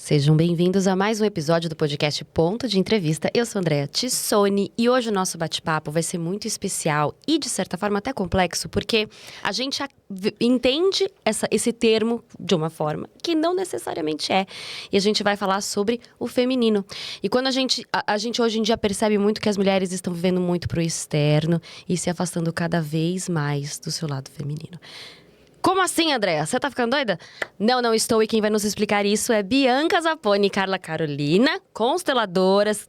Sejam bem-vindos a mais um episódio do podcast Ponto de Entrevista. Eu sou Andréa Tissoni e hoje o nosso bate-papo vai ser muito especial e, de certa forma, até complexo, porque a gente entende esse termo de uma forma que não necessariamente é. E a gente vai falar sobre o feminino. E quando a gente hoje em dia percebe muito que as mulheres estão vivendo muito pro externo e se afastando cada vez mais do seu lado feminino. Como assim, Andréa? Você tá ficando doida? Não estou. E quem vai nos explicar isso é Bianca Zapponi e Carla Carolina, consteladoras.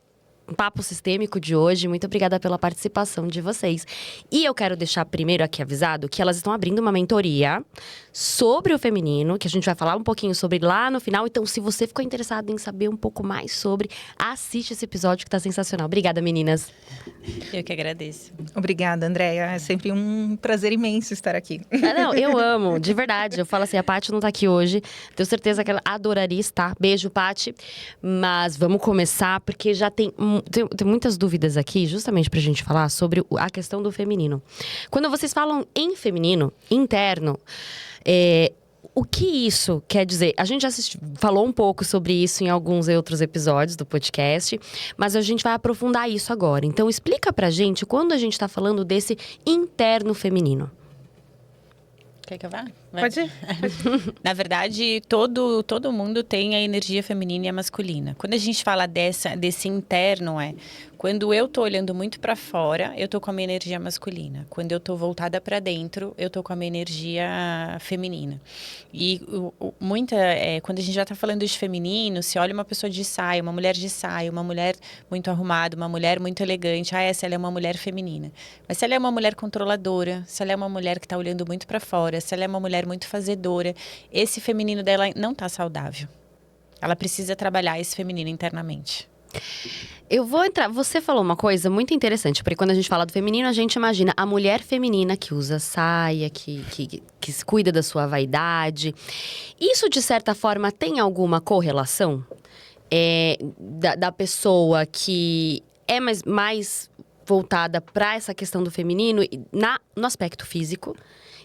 Papo Sistêmico de hoje. Muito obrigada pela participação de vocês. E eu quero deixar primeiro aqui avisado que elas estão abrindo uma mentoria sobre o feminino, que a gente vai falar um pouquinho sobre lá no final. Então, se você ficou interessado em saber um pouco mais sobre, assiste esse episódio que tá sensacional. Obrigada, meninas. Eu que agradeço. Obrigada, Andréia. É sempre um prazer imenso estar aqui. Não, eu amo, de verdade. Eu falo assim, a Paty não tá aqui hoje. Tenho certeza que ela adoraria estar. Beijo, Paty. Mas vamos começar, porque já tem muitas dúvidas aqui, justamente pra gente falar sobre a questão do feminino. Quando vocês falam em feminino, interno, o que isso quer dizer? A gente já falou um pouco sobre isso em alguns outros episódios do podcast, mas a gente vai aprofundar isso agora. Então, explica pra gente quando a gente tá falando desse interno feminino. Quer que eu vá? Pode ir. Na verdade, todo mundo tem a energia feminina e a masculina. Quando a gente fala desse interno, quando eu tô olhando muito para fora, eu tô com a minha energia masculina. Quando eu tô voltada para dentro, eu tô com a minha energia feminina. E quando a gente já tá falando de feminino, se olha uma pessoa de saia, uma mulher de saia, uma mulher muito arrumada, uma mulher muito elegante, essa ela é uma mulher feminina. Mas se ela é uma mulher controladora, se ela é uma mulher que tá olhando muito para fora, se ela é uma mulher muito fazedora, esse feminino dela não tá saudável. Ela precisa trabalhar esse feminino internamente. Eu vou entrar. Você falou uma coisa muito interessante, porque quando a gente fala do feminino, a gente imagina a mulher feminina que usa saia, que se cuida da sua vaidade. Isso, de certa forma, tem alguma correlação da pessoa que é mais voltada para essa questão do feminino no aspecto físico?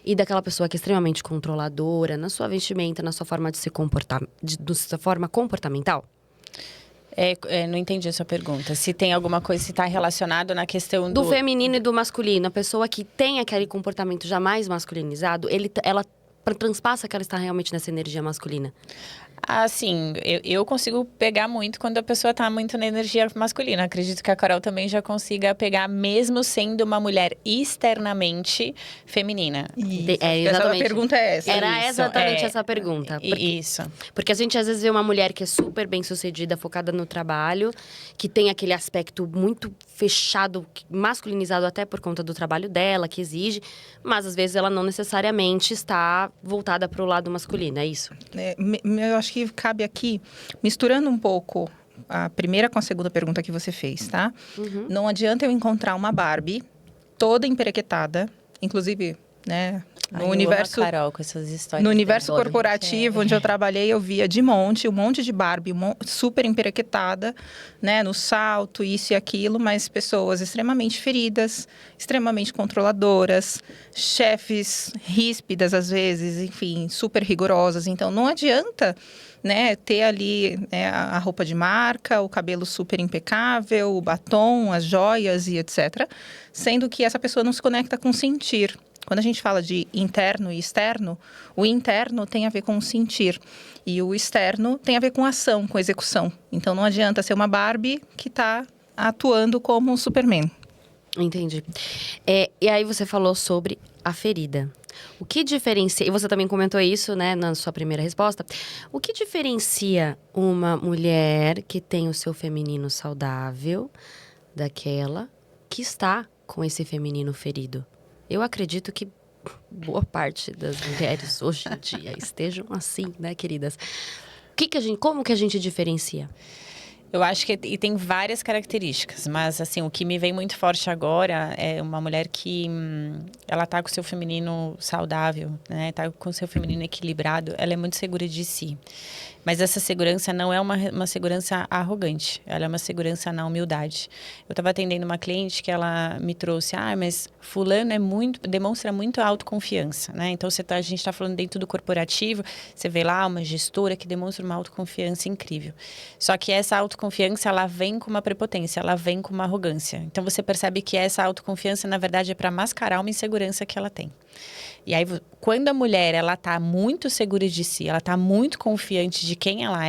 E daquela pessoa que é extremamente controladora na sua vestimenta, na sua forma de se comportar, da sua forma comportamental? Não entendi a sua pergunta. Se tem alguma coisa, se está relacionado na questão do feminino e do masculino. A pessoa que tem aquele comportamento já mais masculinizado, ela transpassa que ela está realmente nessa energia masculina. Sim, eu consigo pegar muito quando a pessoa está muito na energia masculina. Acredito que a Carol também já consiga pegar, mesmo sendo uma mulher externamente feminina. Exatamente. A pergunta é essa. Era exatamente essa pergunta. Porque a gente às vezes vê uma mulher que é super bem sucedida, focada no trabalho, que tem aquele aspecto muito fechado, masculinizado até por conta do trabalho dela, que exige, mas às vezes ela não necessariamente está voltada para o lado masculino, é isso? Eu acho que cabe aqui, misturando um pouco a primeira com a segunda pergunta que você fez, tá? Uhum. Não adianta eu encontrar uma Barbie toda emperequetada, inclusive, né? No universo, Carol, com essas histórias. No universo corporativo, onde eu trabalhei, eu via um monte de Barbie, super emperequetada, né? No salto, isso e aquilo, mas pessoas extremamente feridas, extremamente controladoras, chefes ríspidas às vezes, enfim, super rigorosas. Então, não adianta, né, ter ali, né, a roupa de marca, o cabelo super impecável, o batom, as joias e etc. Sendo que essa pessoa não se conecta com o sentir. Quando a gente fala de interno e externo, o interno tem a ver com o sentir. E o externo tem a ver com ação, com execução. Então, não adianta ser uma Barbie que está atuando como um Superman. Entendi. E aí você falou sobre a ferida. O que diferencia... E você também comentou isso, né, na sua primeira resposta. O que diferencia uma mulher que tem o seu feminino saudável daquela que está com esse feminino ferido? Eu acredito que boa parte das mulheres hoje em dia estejam assim, né, queridas? Como que a gente diferencia? Eu acho que tem várias características, mas assim, o que me vem muito forte agora é uma mulher que ela tá com o seu feminino saudável, né? Tá com o seu feminino equilibrado, ela é muito segura de si. Mas essa segurança não é uma segurança arrogante, ela é uma segurança na humildade. Eu estava atendendo uma cliente que ela me trouxe, mas fulano demonstra muito autoconfiança, né? Então a gente está falando dentro do corporativo, você vê lá uma gestora que demonstra uma autoconfiança incrível. Só que essa autoconfiança, ela vem com uma prepotência, ela vem com uma arrogância. Então você percebe que essa autoconfiança, na verdade, é para mascarar uma insegurança que ela tem. E aí, quando a mulher, ela tá muito segura de si, ela tá muito confiante de quem ela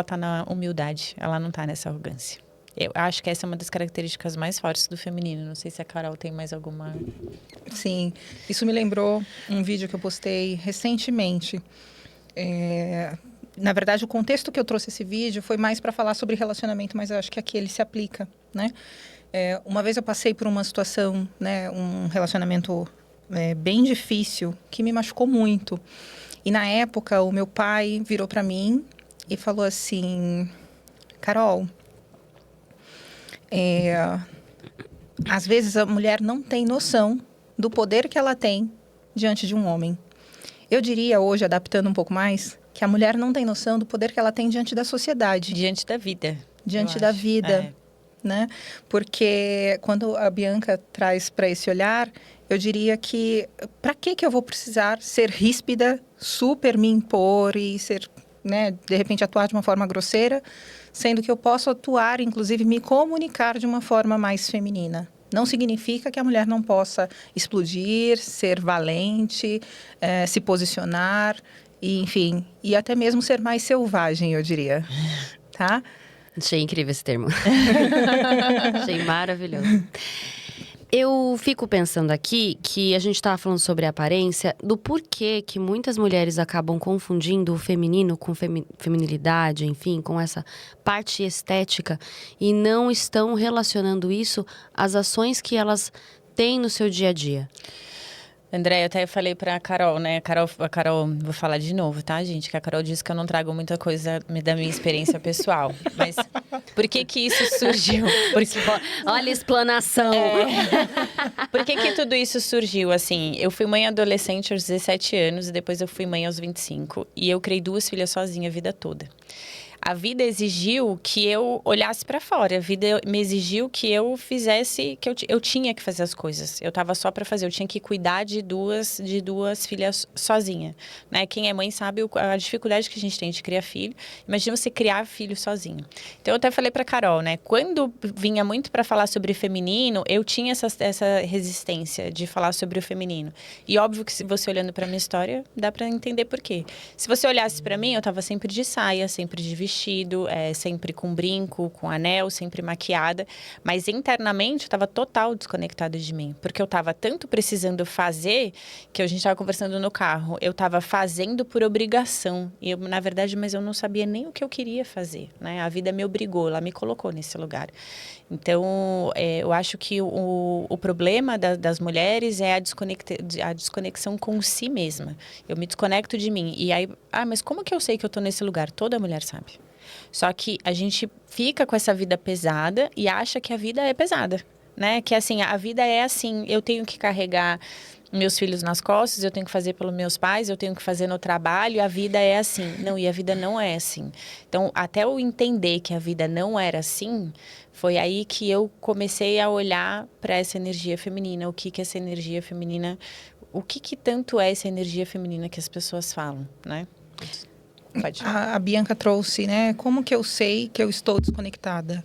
tá na humildade, ela não tá nessa arrogância. Eu acho que essa é uma das características mais fortes do feminino. Não sei se a Carol tem mais alguma... Sim, isso me lembrou um vídeo que eu postei recentemente. Na verdade, o contexto que eu trouxe esse vídeo foi mais para falar sobre relacionamento, mas eu acho que aqui ele se aplica, né? Uma vez eu passei por uma situação, né, um relacionamento bem difícil, que me machucou muito. E na época, o meu pai virou para mim e falou assim: Carol, às vezes a mulher não tem noção do poder que ela tem diante de um homem. Eu diria hoje, adaptando um pouco mais, que a mulher não tem noção do poder que ela tem diante da sociedade. Diante da vida. Diante da vida, né? Porque quando a Bianca traz para esse olhar, eu diria que para que eu vou precisar ser ríspida, super me impor e ser, né, de repente atuar de uma forma grosseira, sendo que eu posso atuar, inclusive me comunicar de uma forma mais feminina. Não significa que a mulher não possa explodir, ser valente, se posicionar, e, enfim, e até mesmo ser mais selvagem, eu diria, tá? Achei incrível esse termo. Achei maravilhoso. Eu fico pensando aqui que a gente estava falando sobre a aparência, do porquê que muitas mulheres acabam confundindo o feminino com feminilidade, enfim, com essa parte estética, e não estão relacionando isso às ações que elas têm no seu dia a dia. André, eu até falei pra Carol, né? A Carol, vou falar de novo, tá, gente? Que a Carol disse que eu não trago muita coisa da minha experiência pessoal. Mas por que isso surgiu? Olha a explanação. Por que tudo isso surgiu? Assim, eu fui mãe adolescente aos 17 anos e depois eu fui mãe aos 25. E eu criei 2 filhas sozinha a vida toda. A vida exigiu que eu olhasse para fora. A vida me exigiu que eu fizesse, que eu tinha que fazer as coisas. Eu tava só para fazer, eu tinha que cuidar de duas filhas sozinha, né? Quem é mãe sabe a dificuldade que a gente tem de criar filho. Imagina você criar filho sozinho. Então eu até falei para Carol, né? Quando vinha muito para falar sobre feminino, eu tinha essa resistência de falar sobre o feminino. E óbvio que se você olhando para minha história, dá para entender por quê. Se você olhasse para mim, eu tava sempre de saia, sempre de vestido, sempre com brinco, com anel, sempre maquiada. Mas internamente eu estava total desconectada de mim. Porque eu estava tanto precisando fazer, que a gente estava conversando no carro. Eu estava fazendo por obrigação. Na verdade, mas eu não sabia nem o que eu queria fazer, né? A vida me obrigou, ela me colocou nesse lugar. Então, eu acho que o problema das mulheres é a desconexão com si mesma. Eu me desconecto de mim. E aí, mas como que eu sei que eu estou nesse lugar? Toda mulher sabe. Só que a gente fica com essa vida pesada e acha que a vida é pesada, né? Que assim, a vida é assim, eu tenho que carregar meus filhos nas costas, eu tenho que fazer pelos meus pais, eu tenho que fazer no trabalho, a vida é assim. Não, e a vida não é assim. Então, até eu entender que a vida não era assim, foi aí que eu comecei a olhar para essa energia feminina, o que essa energia feminina, o que tanto é essa energia feminina que as pessoas falam, né? A Bianca trouxe, né? Como que eu sei que eu estou desconectada?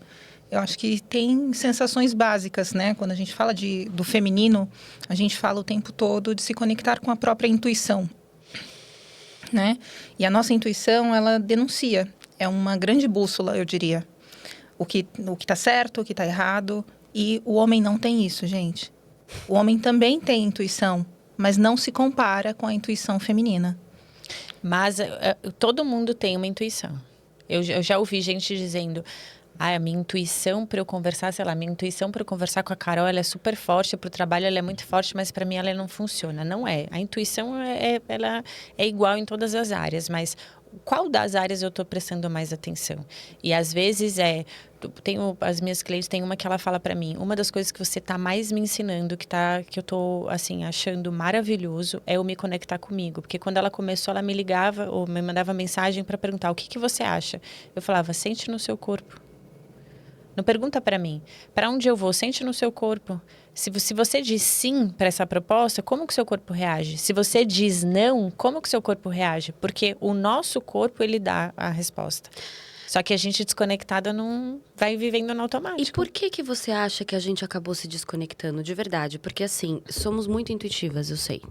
Eu acho que tem sensações básicas, né? Quando a gente fala do feminino, a gente fala o tempo todo de se conectar com a própria intuição, né? E a nossa intuição, ela denuncia. É uma grande bússola, eu diria. O que está certo, o que está errado. E o homem não tem isso, gente. O homem também tem intuição, mas não se compara com a intuição feminina. Mas todo mundo tem uma intuição. Eu já ouvi gente dizendo, a minha intuição para eu conversar, sei lá, minha intuição para eu conversar com a Carol, ela é super forte, para o trabalho ela é muito forte, mas para mim ela não funciona. Não é. A intuição, ela é igual em todas as áreas, mas qual das áreas eu estou prestando mais atenção? E às vezes as minhas clientes, tem uma que ela fala para mim, uma das coisas que você está mais me ensinando, que eu tô assim achando maravilhoso, é eu me conectar comigo, porque quando ela começou, ela me ligava ou me mandava mensagem para perguntar o que você acha. Eu falava, sente no seu corpo. Não pergunta para mim, para onde eu vou, sente no seu corpo. Se você diz sim para essa proposta, como que o seu corpo reage? Se você diz não, como que o seu corpo reage? Porque o nosso corpo, ele dá a resposta. Só que a gente desconectada não vai vivendo no automático. E por que você acha que a gente acabou se desconectando de verdade? Porque assim, somos muito intuitivas, eu sei.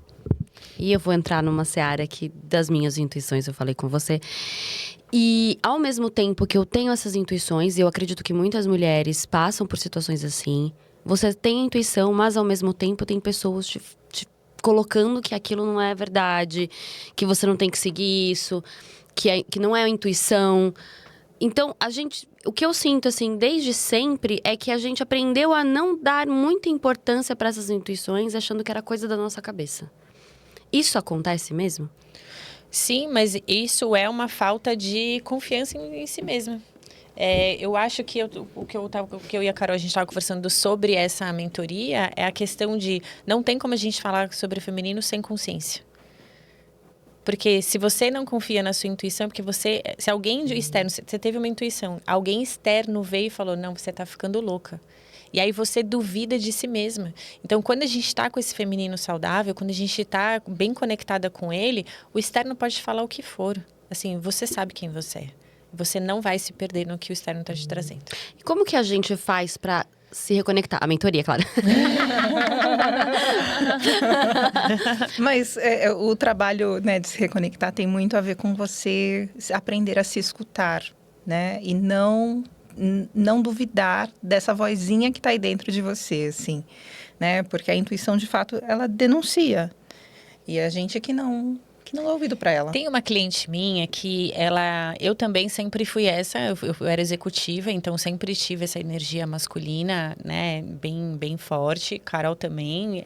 E eu vou entrar numa seara aqui das minhas intuições, eu falei com você. E ao mesmo tempo que eu tenho essas intuições, e eu acredito que muitas mulheres passam por situações assim, você tem a intuição, mas ao mesmo tempo tem pessoas te colocando que aquilo não é verdade, que você não tem que seguir isso, que não é a intuição. Então, o que eu sinto, assim, desde sempre, é que a gente aprendeu a não dar muita importância para essas intuições, achando que era coisa da nossa cabeça. Isso acontece mesmo? Sim, mas isso é uma falta de confiança em si mesma. Eu acho que o que eu e a Carol, a gente estava conversando sobre essa mentoria, é a questão de não tem como a gente falar sobre o feminino sem consciência. Porque se você não confia na sua intuição, porque se alguém externo, você teve uma intuição, alguém externo veio e falou, não, você está ficando louca. E aí você duvida de si mesma. Então, quando a gente está com esse feminino saudável, quando a gente está bem conectada com ele, o externo pode falar o que for. Assim, você sabe quem você é. Você não vai se perder no que o externo está te trazendo. E como que a gente faz para se reconectar? A mentoria, claro. Mas o trabalho, né, de se reconectar tem muito a ver com você aprender a se escutar, né? E não duvidar dessa vozinha que está aí dentro de você, assim, né? Porque a intuição, de fato, ela denuncia. E a gente é que não dá ouvido para ela. Tem uma cliente minha que eu também sempre fui eu era executiva, então sempre tive essa energia masculina, né, bem forte. Carol também,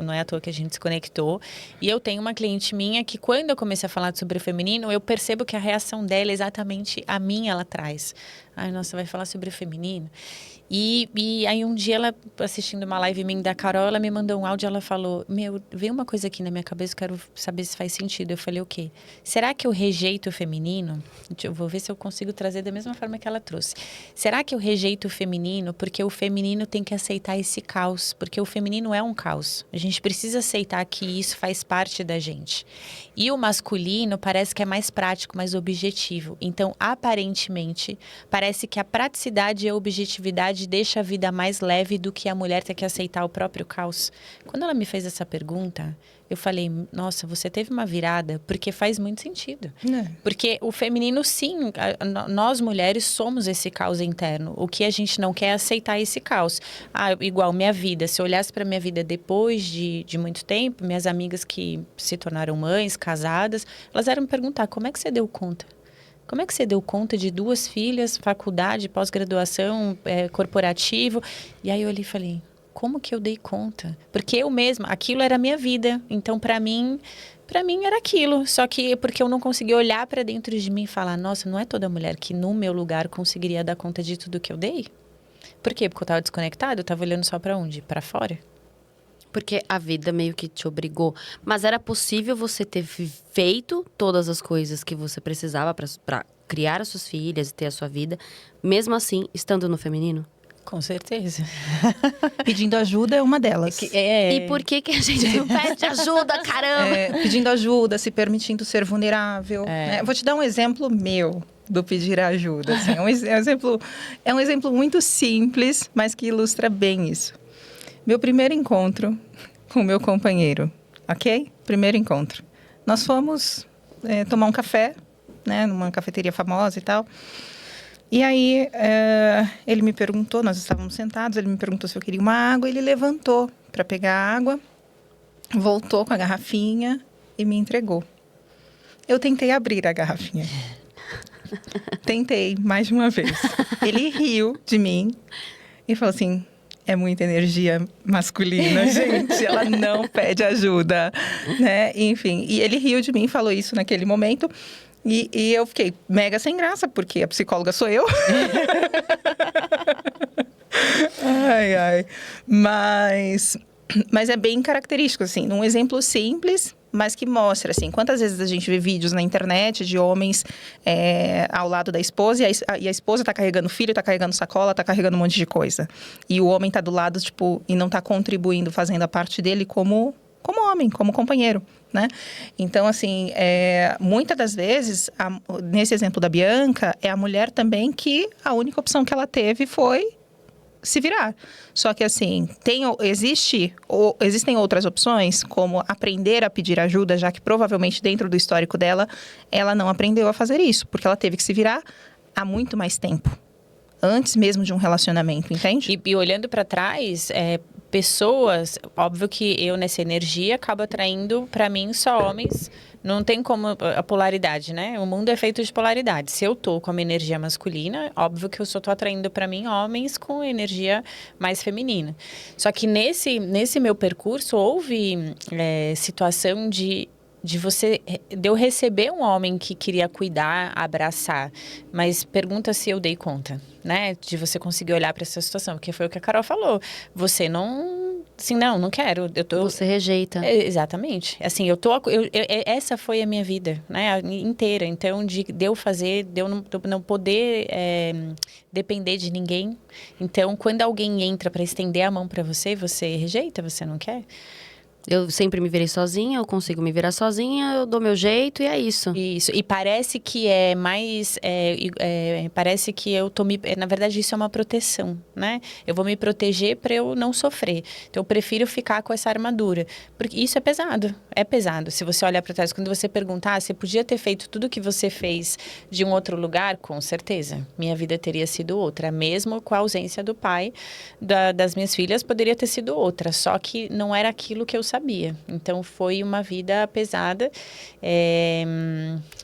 não é à toa que a gente se conectou. E eu tenho uma cliente minha que quando eu comecei a falar sobre o feminino, eu percebo que a reação dela é exatamente a minha, ela traz. Ai, nossa, vai falar sobre o feminino? E aí um dia ela, assistindo uma live minha da Carol, ela me mandou um áudio, ela falou, veio uma coisa aqui na minha cabeça, eu quero saber se faz sentido. Eu falei, o quê? Será que eu rejeito o feminino? Eu vou ver se eu consigo trazer da mesma forma que ela trouxe. Será que eu rejeito o feminino porque o feminino tem que aceitar esse caos? Porque o feminino é um caos. A gente precisa aceitar que isso faz parte da gente. E o masculino parece que é mais prático, mais objetivo. Então, aparentemente, parece que a praticidade e a objetividade deixa a vida mais leve do que a mulher ter que aceitar o próprio caos. Quando ela me fez essa pergunta, eu falei, nossa, você teve uma virada, porque faz muito sentido. Porque o feminino, sim, nós mulheres somos esse caos interno. O que a gente não quer é aceitar esse caos. Igual minha vida, se eu olhasse para minha vida depois de muito tempo, minhas amigas que se tornaram mães, casadas, elas eram me perguntar, como é que você deu conta? Como é que você deu conta de 2 filhas, faculdade, pós-graduação, corporativo? E aí eu olhei e falei, como que eu dei conta? Porque eu mesma, aquilo era a minha vida. Então, para mim era aquilo. Só que porque eu não conseguia olhar para dentro de mim e falar, nossa, não é toda mulher que no meu lugar conseguiria dar conta de tudo que eu dei? Por quê? Porque eu estava desconectada, eu estava olhando só para onde? Para fora? Porque a vida meio que te obrigou. Mas era possível você ter feito todas as coisas que você precisava para criar as suas filhas e ter a sua vida, mesmo assim, estando no feminino? Com certeza. Pedindo ajuda é uma delas. E por que a gente não pede ajuda, caramba? Pedindo ajuda, se permitindo ser vulnerável. Né? Vou te dar um exemplo meu do pedir ajuda. Assim. É um exemplo muito simples, mas que ilustra bem isso. Meu primeiro encontro com o meu companheiro, ok? Primeiro encontro. Nós fomos tomar um café, né, numa cafeteria famosa e tal. E aí, ele me perguntou, nós estávamos sentados, ele me perguntou se eu queria uma água, ele levantou para pegar a água, voltou com a garrafinha e me entregou. Eu tentei abrir a garrafinha. Tentei mais de uma vez. Ele riu de mim e falou assim: é muita energia masculina, gente. Ela não pede ajuda, né? Enfim, e ele riu de mim, falou isso naquele momento. E eu fiquei mega sem graça, porque a psicóloga sou eu. Ai, ai. Mas é bem característico, assim, num exemplo simples, mas que mostra, assim, quantas vezes a gente vê vídeos na internet de homens ao lado da esposa e a esposa tá carregando filho, tá carregando sacola, tá carregando um monte de coisa. E o homem tá do lado, tipo, e não tá contribuindo, fazendo a parte dele como homem, como companheiro, né? Então, assim, muitas das vezes, nesse exemplo da Bianca, é a mulher também que a única opção que ela teve foi se virar. Só que, assim, existem outras opções, como aprender a pedir ajuda, já que provavelmente dentro do histórico dela, ela não aprendeu a fazer isso, porque ela teve que se virar há muito mais tempo, antes mesmo de um relacionamento, entende? E olhando para trás, pessoas, óbvio que eu nessa energia acabo atraindo para mim só homens. Não tem como a polaridade, né? O mundo é feito de polaridade. Se eu tô com uma energia masculina, óbvio que eu só tô atraindo para mim homens com energia mais feminina. Só que nesse meu percurso houve situação de eu receber um homem que queria cuidar, abraçar, mas pergunta se eu dei conta, né? De você conseguir olhar para essa situação, porque foi o que a Carol falou. Você não, assim, não quero. Você rejeita. Exatamente. Assim, essa foi a minha vida, né? Inteira. Então, de eu fazer, de eu não poder depender de ninguém. Então, quando alguém entra para estender a mão para você, você rejeita, você não quer. Eu sempre me virei sozinha, eu consigo me virar sozinha, eu dou meu jeito e é isso. Isso, e parece que é mais, parece que eu tô na verdade isso é uma proteção, né? Eu vou me proteger para eu não sofrer, então eu prefiro ficar com essa armadura, porque isso é pesado, se você olhar para trás, quando você perguntar, você podia ter feito tudo o que você fez de um outro lugar, com certeza, minha vida teria sido outra, mesmo com a ausência do pai, das minhas filhas, poderia ter sido outra, só que não era aquilo que eu sabia. Então, foi uma vida pesada,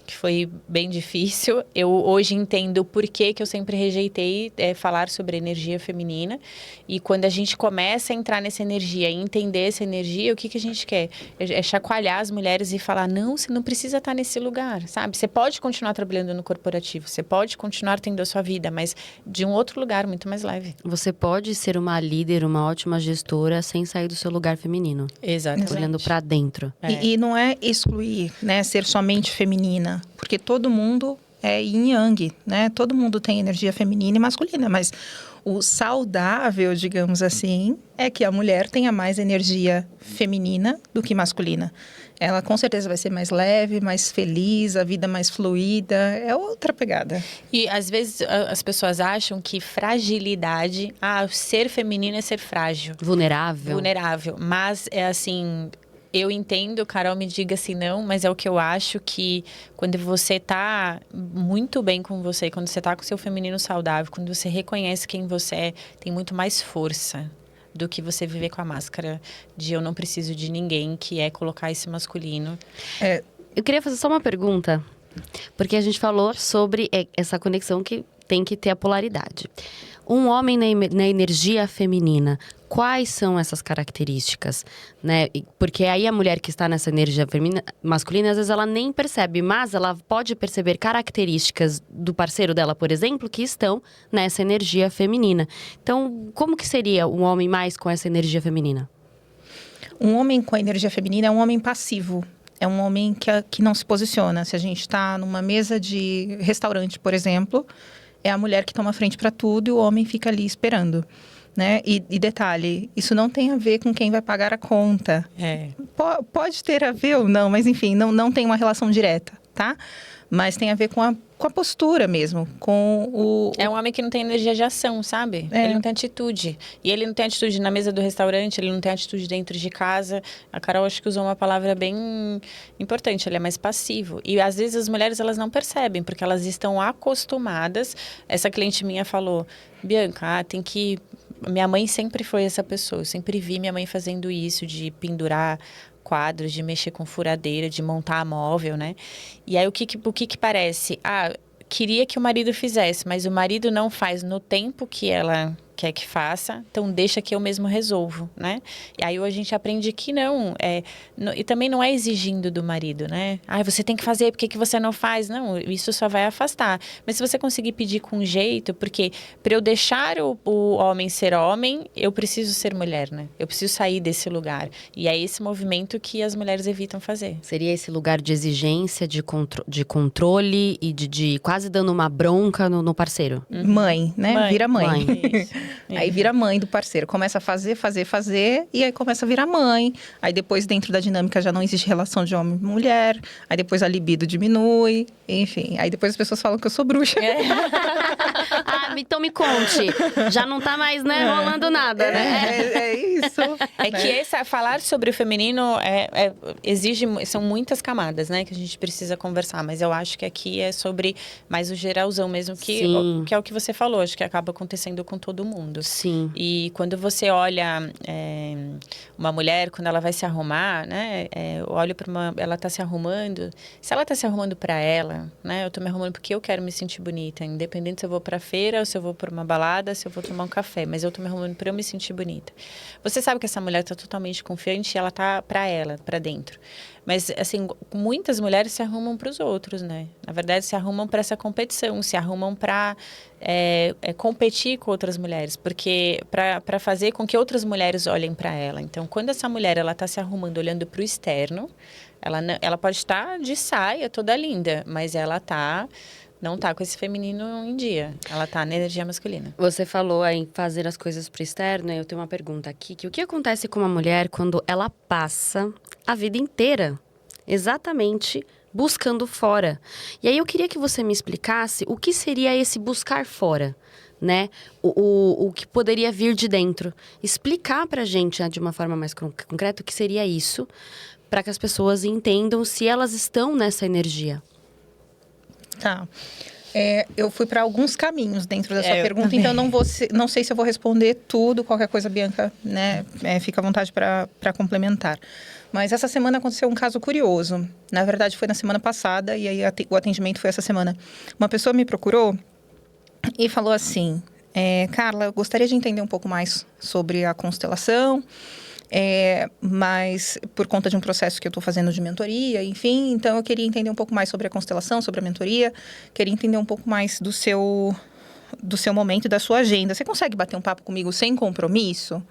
que foi bem difícil. Eu hoje entendo por que eu sempre rejeitei falar sobre energia feminina. E quando a gente começa a entrar nessa energia e entender essa energia, o que a gente quer? É chacoalhar as mulheres e falar, não, você não precisa estar nesse lugar, sabe? Você pode continuar trabalhando no corporativo, você pode continuar tendo a sua vida, mas de um outro lugar, muito mais leve. Você pode ser uma líder, uma ótima gestora, sem sair do seu lugar feminino. Exatamente. Olhando pra dentro. E não é excluir, né, ser somente feminina, porque todo mundo é yin yang, né? Todo mundo tem energia feminina e masculina, mas o saudável, digamos assim, é que a mulher tenha mais energia feminina do que masculina. Ela com certeza vai ser mais leve, mais feliz, a vida mais fluida, é outra pegada. E às vezes as pessoas acham que fragilidade, ser feminino é ser frágil. Vulnerável, mas é assim, eu entendo, Carol me diga se não, mas é o que eu acho que quando você tá muito bem com você, quando você tá com o seu feminino saudável, quando você reconhece quem você é, tem muito mais força do que você viver com a máscara de eu não preciso de ninguém, que é colocar esse masculino. Eu queria fazer só uma pergunta, porque a gente falou sobre essa conexão que tem que ter a polaridade. Um homem na energia feminina, quais são essas características, né? Porque aí a mulher que está nessa energia masculina, às vezes ela nem percebe, mas ela pode perceber características do parceiro dela, por exemplo, que estão nessa energia feminina. Então, como que seria um homem mais com essa energia feminina? Um homem com a energia feminina é um homem passivo. É um homem que não se posiciona. Se a gente está numa mesa de restaurante, por exemplo, é a mulher que toma frente para tudo e o homem fica ali esperando, né? E detalhe, isso não tem a ver com quem vai pagar a conta. Pode ter a ver ou não, mas enfim, não tem uma relação direta, tá? Mas tem a ver com a postura mesmo, com o... É um homem que não tem energia de ação, sabe? Ele não tem atitude. E ele não tem atitude na mesa do restaurante, ele não tem atitude dentro de casa. A Carol acho que usou uma palavra bem importante, ele é mais passivo. E às vezes as mulheres, elas não percebem, porque elas estão acostumadas. Essa cliente minha falou, Bianca, tem que... Minha mãe sempre foi essa pessoa, eu sempre vi minha mãe fazendo isso, de pendurar quadros, de mexer com furadeira, de montar móvel, né? E aí, o que parece? queria que o marido fizesse, mas o marido não faz no tempo que ela quer que faça, então deixa que eu mesmo resolvo, né? E aí a gente aprende que não, e também não é exigindo do marido, né? Você tem que fazer, por que você não faz? Não, isso só vai afastar. Mas se você conseguir pedir com jeito, porque para eu deixar o homem ser homem, eu preciso ser mulher, né? Eu preciso sair desse lugar. E é esse movimento que as mulheres evitam fazer. Seria esse lugar de exigência, de controle e de quase dando uma bronca no parceiro. Mãe, né? Vira mãe. Isso. Aí vira mãe do parceiro. Começa a fazer. E aí começa a virar mãe. Aí depois, dentro da dinâmica, já não existe relação de homem e mulher. Aí depois a libido diminui. Enfim, aí depois as pessoas falam que eu sou bruxa. Então me conte. Já não tá mais, né, rolando nada, né? É isso. Que falar sobre o feminino exige, são muitas camadas, né, que a gente precisa conversar. Mas eu acho que aqui é sobre mais o geralzão mesmo, que é o que você falou. Acho que acaba acontecendo com todo mundo. Sim. E quando você olha uma mulher, quando ela vai se arrumar, né, eu olho para ela tá se arrumando. Se ela tá se arrumando para ela, né, eu tô me arrumando porque eu quero me sentir bonita, independente se eu vou para feira, ou se eu vou para uma balada, se eu vou tomar um café, mas eu tô me arrumando para eu me sentir bonita. Você sabe que essa mulher tá totalmente confiante e ela tá para ela, para dentro. Mas, assim, muitas mulheres se arrumam para os outros, né? Na verdade, se arrumam para essa competição, se arrumam para competir com outras mulheres, porque para fazer com que outras mulheres olhem para ela. Então, quando essa mulher ela está se arrumando, olhando para o externo, ela pode estar de saia, toda linda, mas ela não tá com esse feminino em dia. Ela tá na energia masculina. Você falou em fazer as coisas pro externo, eu tenho uma pergunta aqui, que o que acontece com uma mulher quando ela passa a vida inteira exatamente buscando fora? E aí eu queria que você me explicasse o que seria esse buscar fora, né? O que poderia vir de dentro. Explicar pra gente, né, de uma forma mais concreta, o que seria isso, para que as pessoas entendam se elas estão nessa energia. Tá. Eu fui para alguns caminhos dentro da sua pergunta, também. então não sei se eu vou responder tudo. Qualquer coisa, Bianca, né, fica à vontade para complementar. Mas essa semana aconteceu um caso curioso. Na verdade, foi na semana passada, e aí o atendimento foi essa semana. Uma pessoa me procurou e falou assim: Carla, eu gostaria de entender um pouco mais sobre a constelação, mas por conta de um processo que eu estou fazendo de mentoria, enfim, então eu queria entender um pouco mais sobre a constelação, sobre a mentoria, queria entender um pouco mais do seu momento e da sua agenda. Você consegue bater um papo comigo sem compromisso?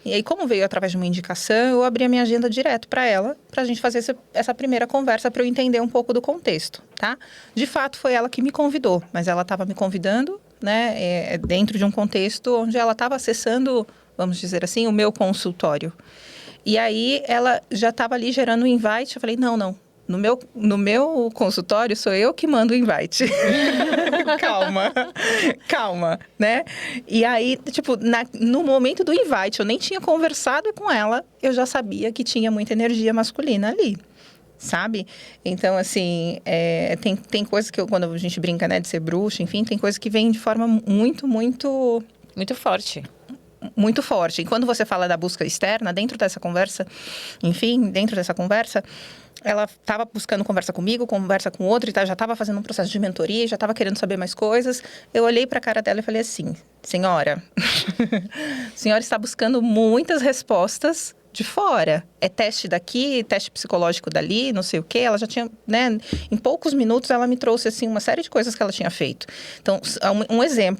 E aí, como veio através de uma indicação, eu abri a minha agenda direto para ela, para a gente fazer essa primeira conversa, para eu entender um pouco do contexto, tá? De fato, foi ela que me convidou, mas ela estava me convidando, né, dentro de um contexto onde ela estava acessando, vamos dizer assim, o meu consultório. E aí, ela já estava ali gerando um invite. Eu falei, não. No meu consultório, sou eu que mando o invite. Calma, né? E aí, tipo, no momento do invite, eu nem tinha conversado com ela, eu já sabia que tinha muita energia masculina ali. Sabe? Então, assim, tem coisas que quando a gente brinca, né, de ser bruxa, enfim, tem coisas que vêm de forma muito, muito... Muito forte. Muito forte. E quando você fala da busca externa, dentro dessa conversa, ela estava buscando conversa comigo, conversa com outro, e já estava fazendo um processo de mentoria, já estava querendo saber mais coisas. Eu olhei para a cara dela e falei assim: senhora, a senhora está buscando muitas respostas de fora. É teste daqui, teste psicológico dali, não sei o quê. Ela já tinha, né? Em poucos minutos, ela me trouxe, assim, uma série de coisas que ela tinha feito. Então,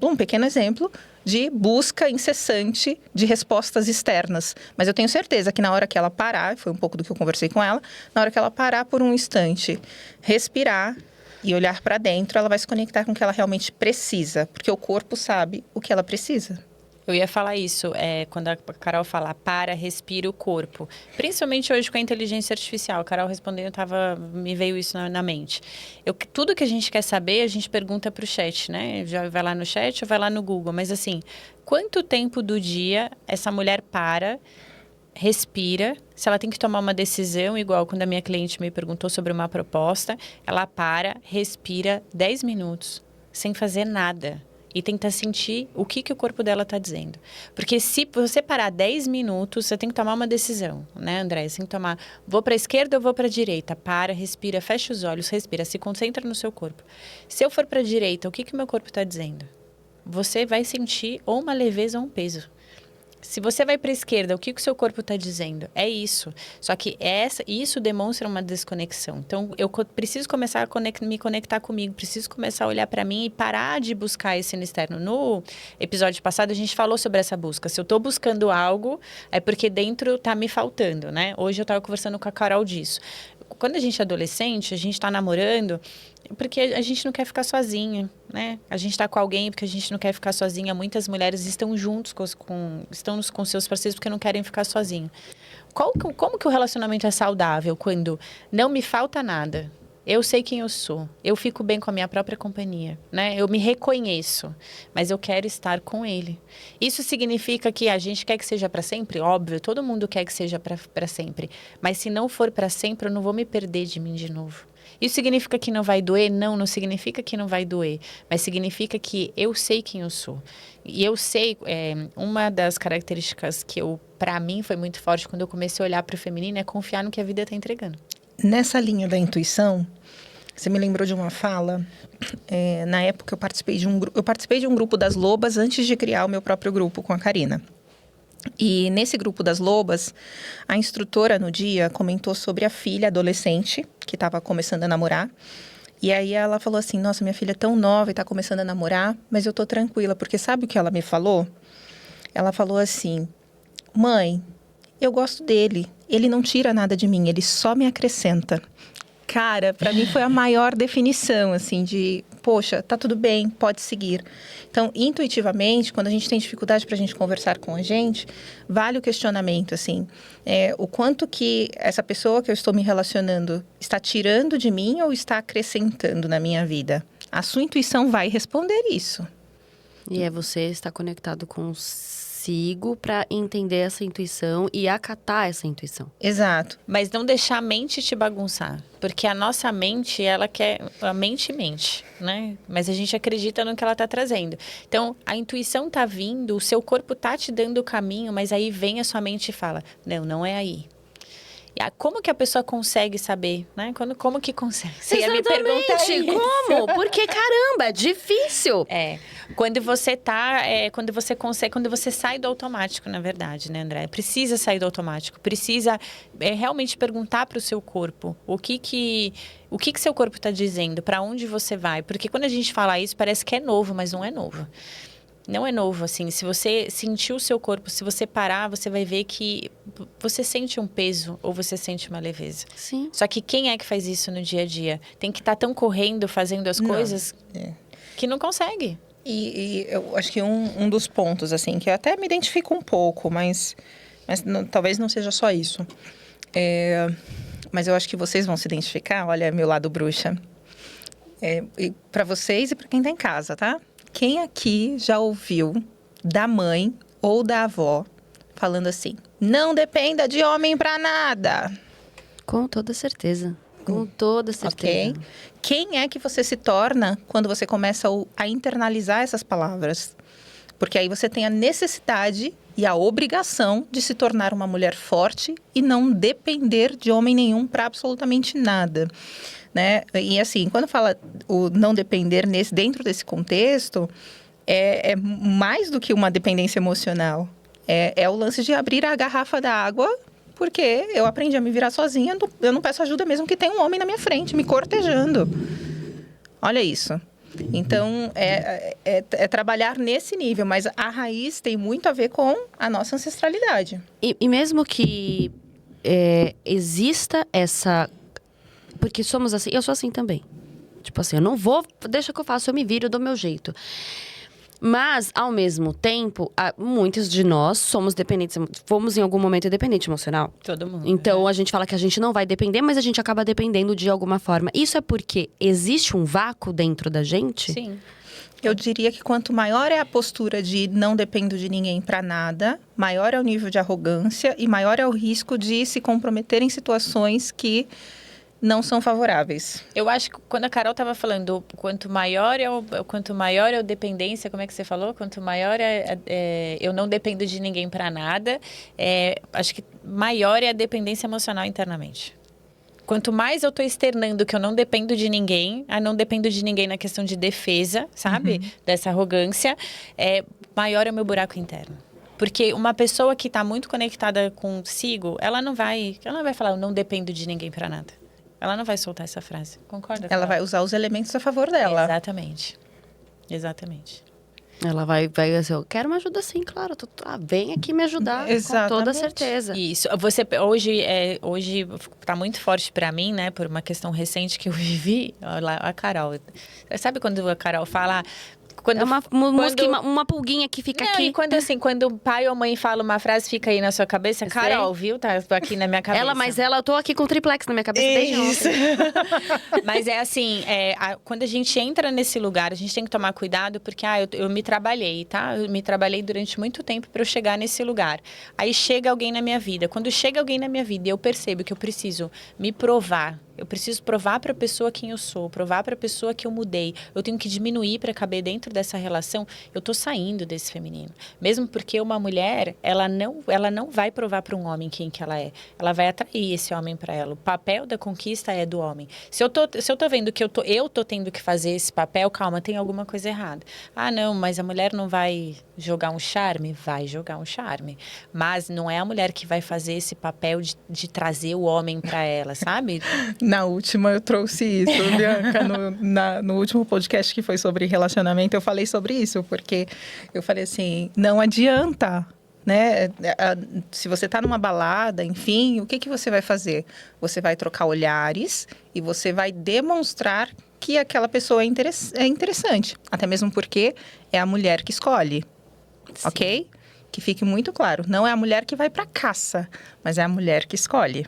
um pequeno exemplo de busca incessante de respostas externas. Mas eu tenho certeza que na hora que ela parar, foi um pouco do que eu conversei com ela, na hora que ela parar por um instante, respirar e olhar para dentro, ela vai se conectar com o que ela realmente precisa. Porque o corpo sabe o que ela precisa. Eu ia falar isso, quando a Carol fala, respira o corpo. Principalmente hoje com a inteligência artificial. A Carol respondendo, me veio isso na mente. Tudo que a gente quer saber, a gente pergunta para o chat, né? Já vai lá no chat ou vai lá no Google. Mas assim, quanto tempo do dia essa mulher respira? Se ela tem que tomar uma decisão, igual quando a minha cliente me perguntou sobre uma proposta, ela respira 10 minutos, sem fazer nada. e tentar sentir o que o corpo dela está dizendo. Porque se você parar 10 minutos, você tem que tomar uma decisão, né, André? Você tem que tomar, vou para a esquerda ou vou para a direita? Para, respira, fecha os olhos, respira, se concentra no seu corpo. Se eu for para a direita, o que o meu corpo está dizendo? Você vai sentir ou uma leveza ou um peso. Se você vai para a esquerda, o que o seu corpo está dizendo? É isso. Só que isso demonstra uma desconexão. Então, eu preciso começar a me conectar comigo, preciso começar a olhar para mim e parar de buscar isso no externo. No episódio passado, a gente falou sobre essa busca. Se eu estou buscando algo, é porque dentro está me faltando, né? Hoje eu estava conversando com a Carol disso. Quando a gente é adolescente, a gente está namorando, porque a gente não quer ficar sozinha, né? A gente está com alguém porque a gente não quer ficar sozinha. Muitas mulheres estão juntos estão com seus parceiros porque não querem ficar sozinhos. Como que o relacionamento é saudável quando não me falta nada? Eu sei quem eu sou. Eu fico bem com a minha própria companhia, né? Eu me reconheço, mas eu quero estar com ele. Isso significa que a gente quer que seja para sempre? Óbvio, todo mundo quer que seja para sempre. Mas se não for para sempre, eu não vou me perder de mim de novo. Isso significa que não vai doer? Não, não significa que não vai doer. Mas significa que eu sei quem eu sou. E eu sei, uma das características que para mim foi muito forte quando eu comecei a olhar para o feminino é confiar no que a vida está entregando. Nessa linha da intuição, você me lembrou de uma fala. Na época eu participei de um grupo das lobas antes de criar o meu próprio grupo com a Karina. E nesse grupo das lobas, a instrutora no dia comentou sobre a filha adolescente que estava começando a namorar. E aí ela falou assim, nossa, minha filha é tão nova e está começando a namorar, mas eu tô tranquila, porque sabe o que ela me falou? Ela falou assim, mãe, eu gosto dele, ele não tira nada de mim, ele só me acrescenta. Cara, para mim foi a maior definição, assim, de, poxa, tá tudo bem, pode seguir. Então, intuitivamente, quando a gente tem dificuldade pra gente conversar com a gente, vale o questionamento, assim, o quanto que essa pessoa que eu estou me relacionando está tirando de mim ou está acrescentando na minha vida? A sua intuição vai responder isso. E é você estar conectado consigo para entender essa intuição e acatar essa intuição. Exato. Mas não deixar a mente te bagunçar. Porque a nossa mente, ela quer... A mente mente, né? Mas a gente acredita no que ela está trazendo. Então, a intuição está vindo, o seu corpo está te dando o caminho, mas aí vem a sua mente e fala, não é aí. E como que a pessoa consegue saber, né? Como que consegue? Você ia me perguntar isso. Como? Porque, caramba, é difícil. Quando você quando você consegue, quando você sai do automático, na verdade, né, André? Precisa sair do automático. Precisa realmente perguntar para o seu corpo o que seu corpo está dizendo, para onde você vai. Porque quando a gente fala isso, parece que é novo, mas não é novo. Não é novo, assim. Se você sentir o seu corpo, se você parar, você vai ver que você sente um peso ou você sente uma leveza. Sim. Só que quem é que faz isso no dia a dia? Tem que estar tão correndo, fazendo as coisas que não consegue. E eu acho que um dos pontos, assim, que eu até me identifico um pouco, mas não, talvez não seja só isso. Mas eu acho que vocês vão se identificar, olha, meu lado bruxa. Para vocês e para quem está em casa, tá? Quem aqui já ouviu da mãe ou da avó falando assim, não dependa de homem para nada? Com toda certeza. Com toda certeza. Ok. Quem é que você se torna quando você começa a internalizar essas palavras? Porque aí você tem a necessidade e a obrigação de se tornar uma mulher forte e não depender de homem nenhum para absolutamente nada, né? E assim, quando fala o não depender dentro desse contexto, é mais do que uma dependência emocional. É o lance de abrir a garrafa da água, porque eu aprendi a me virar sozinha, eu não peço ajuda mesmo que tenha um homem na minha frente, me cortejando. Olha isso. Então, é trabalhar nesse nível, mas a raiz tem muito a ver com a nossa ancestralidade. E mesmo que exista essa... Porque somos assim, eu sou assim também. Tipo assim, eu não vou, deixa que eu faço, eu me viro, eu dou meu jeito. Mas, ao mesmo tempo, muitos de nós somos dependentes, fomos em algum momento dependente emocional. Todo mundo. Então, a gente fala que a gente não vai depender, mas a gente acaba dependendo de alguma forma. Isso é porque existe um vácuo dentro da gente? Sim. Eu diria que quanto maior é a postura de não dependo de ninguém para nada, maior é o nível de arrogância e maior é o risco de se comprometer em situações que não são favoráveis. Eu acho que quando a Carol estava falando, quanto maior é o dependência, como é que você falou? Quanto maior eu não dependo de ninguém para nada, acho que maior é a dependência emocional internamente. Quanto mais eu tô externando que eu não dependo de ninguém, não dependo de ninguém na questão de defesa, sabe? Dessa arrogância, maior é o meu buraco interno. Porque uma pessoa que está muito conectada consigo, ela não vai falar, eu não dependo de ninguém para nada. Ela não vai soltar essa frase. Concorda? Ela vai usar os elementos a favor dela. Exatamente. Ela vai assim, eu quero uma ajuda sim, claro. Vem aqui me ajudar, Exatamente. com toda certeza. Isso. Hoje tá muito forte para mim, né? Por uma questão recente que eu vivi. Olha lá, a Carol. Sabe quando a Carol fala... uma pulguinha que fica aqui. E quando o pai ou a mãe fala uma frase, fica aí na sua cabeça. Carol, viu? Tá eu na minha cabeça. Eu tô aqui com o triplex na minha cabeça desde ontem. Mas é assim, quando a gente entra nesse lugar, a gente tem que tomar cuidado, porque eu me trabalhei, tá? Eu me trabalhei durante muito tempo para eu chegar nesse lugar. Aí chega alguém na minha vida. Quando chega alguém na minha vida e eu percebo que eu preciso me provar, eu preciso provar para a pessoa quem eu sou, provar para a pessoa que eu mudei. Eu tenho que diminuir para caber dentro dessa relação. Eu tô saindo desse feminino. Mesmo porque uma mulher, ela não vai provar para um homem quem que ela é. Ela vai atrair esse homem para ela. O papel da conquista é do homem. Se eu tô vendo que eu tô tendo que fazer esse papel, calma, tem alguma coisa errada. Ah, não, mas a mulher não vai jogar um charme? Vai jogar um charme. Mas não é a mulher que vai fazer esse papel de trazer o homem para ela, sabe? Na última eu trouxe isso, Bianca, no último podcast que foi sobre relacionamento, eu falei sobre isso, porque eu falei assim, não adianta, né? Se você tá numa balada, enfim, o que você vai fazer? Você vai trocar olhares e você vai demonstrar que aquela pessoa é interessante, até mesmo porque é a mulher que escolhe, Sim. ok? Que fique muito claro, não é a mulher que vai pra caça, mas é a mulher que escolhe.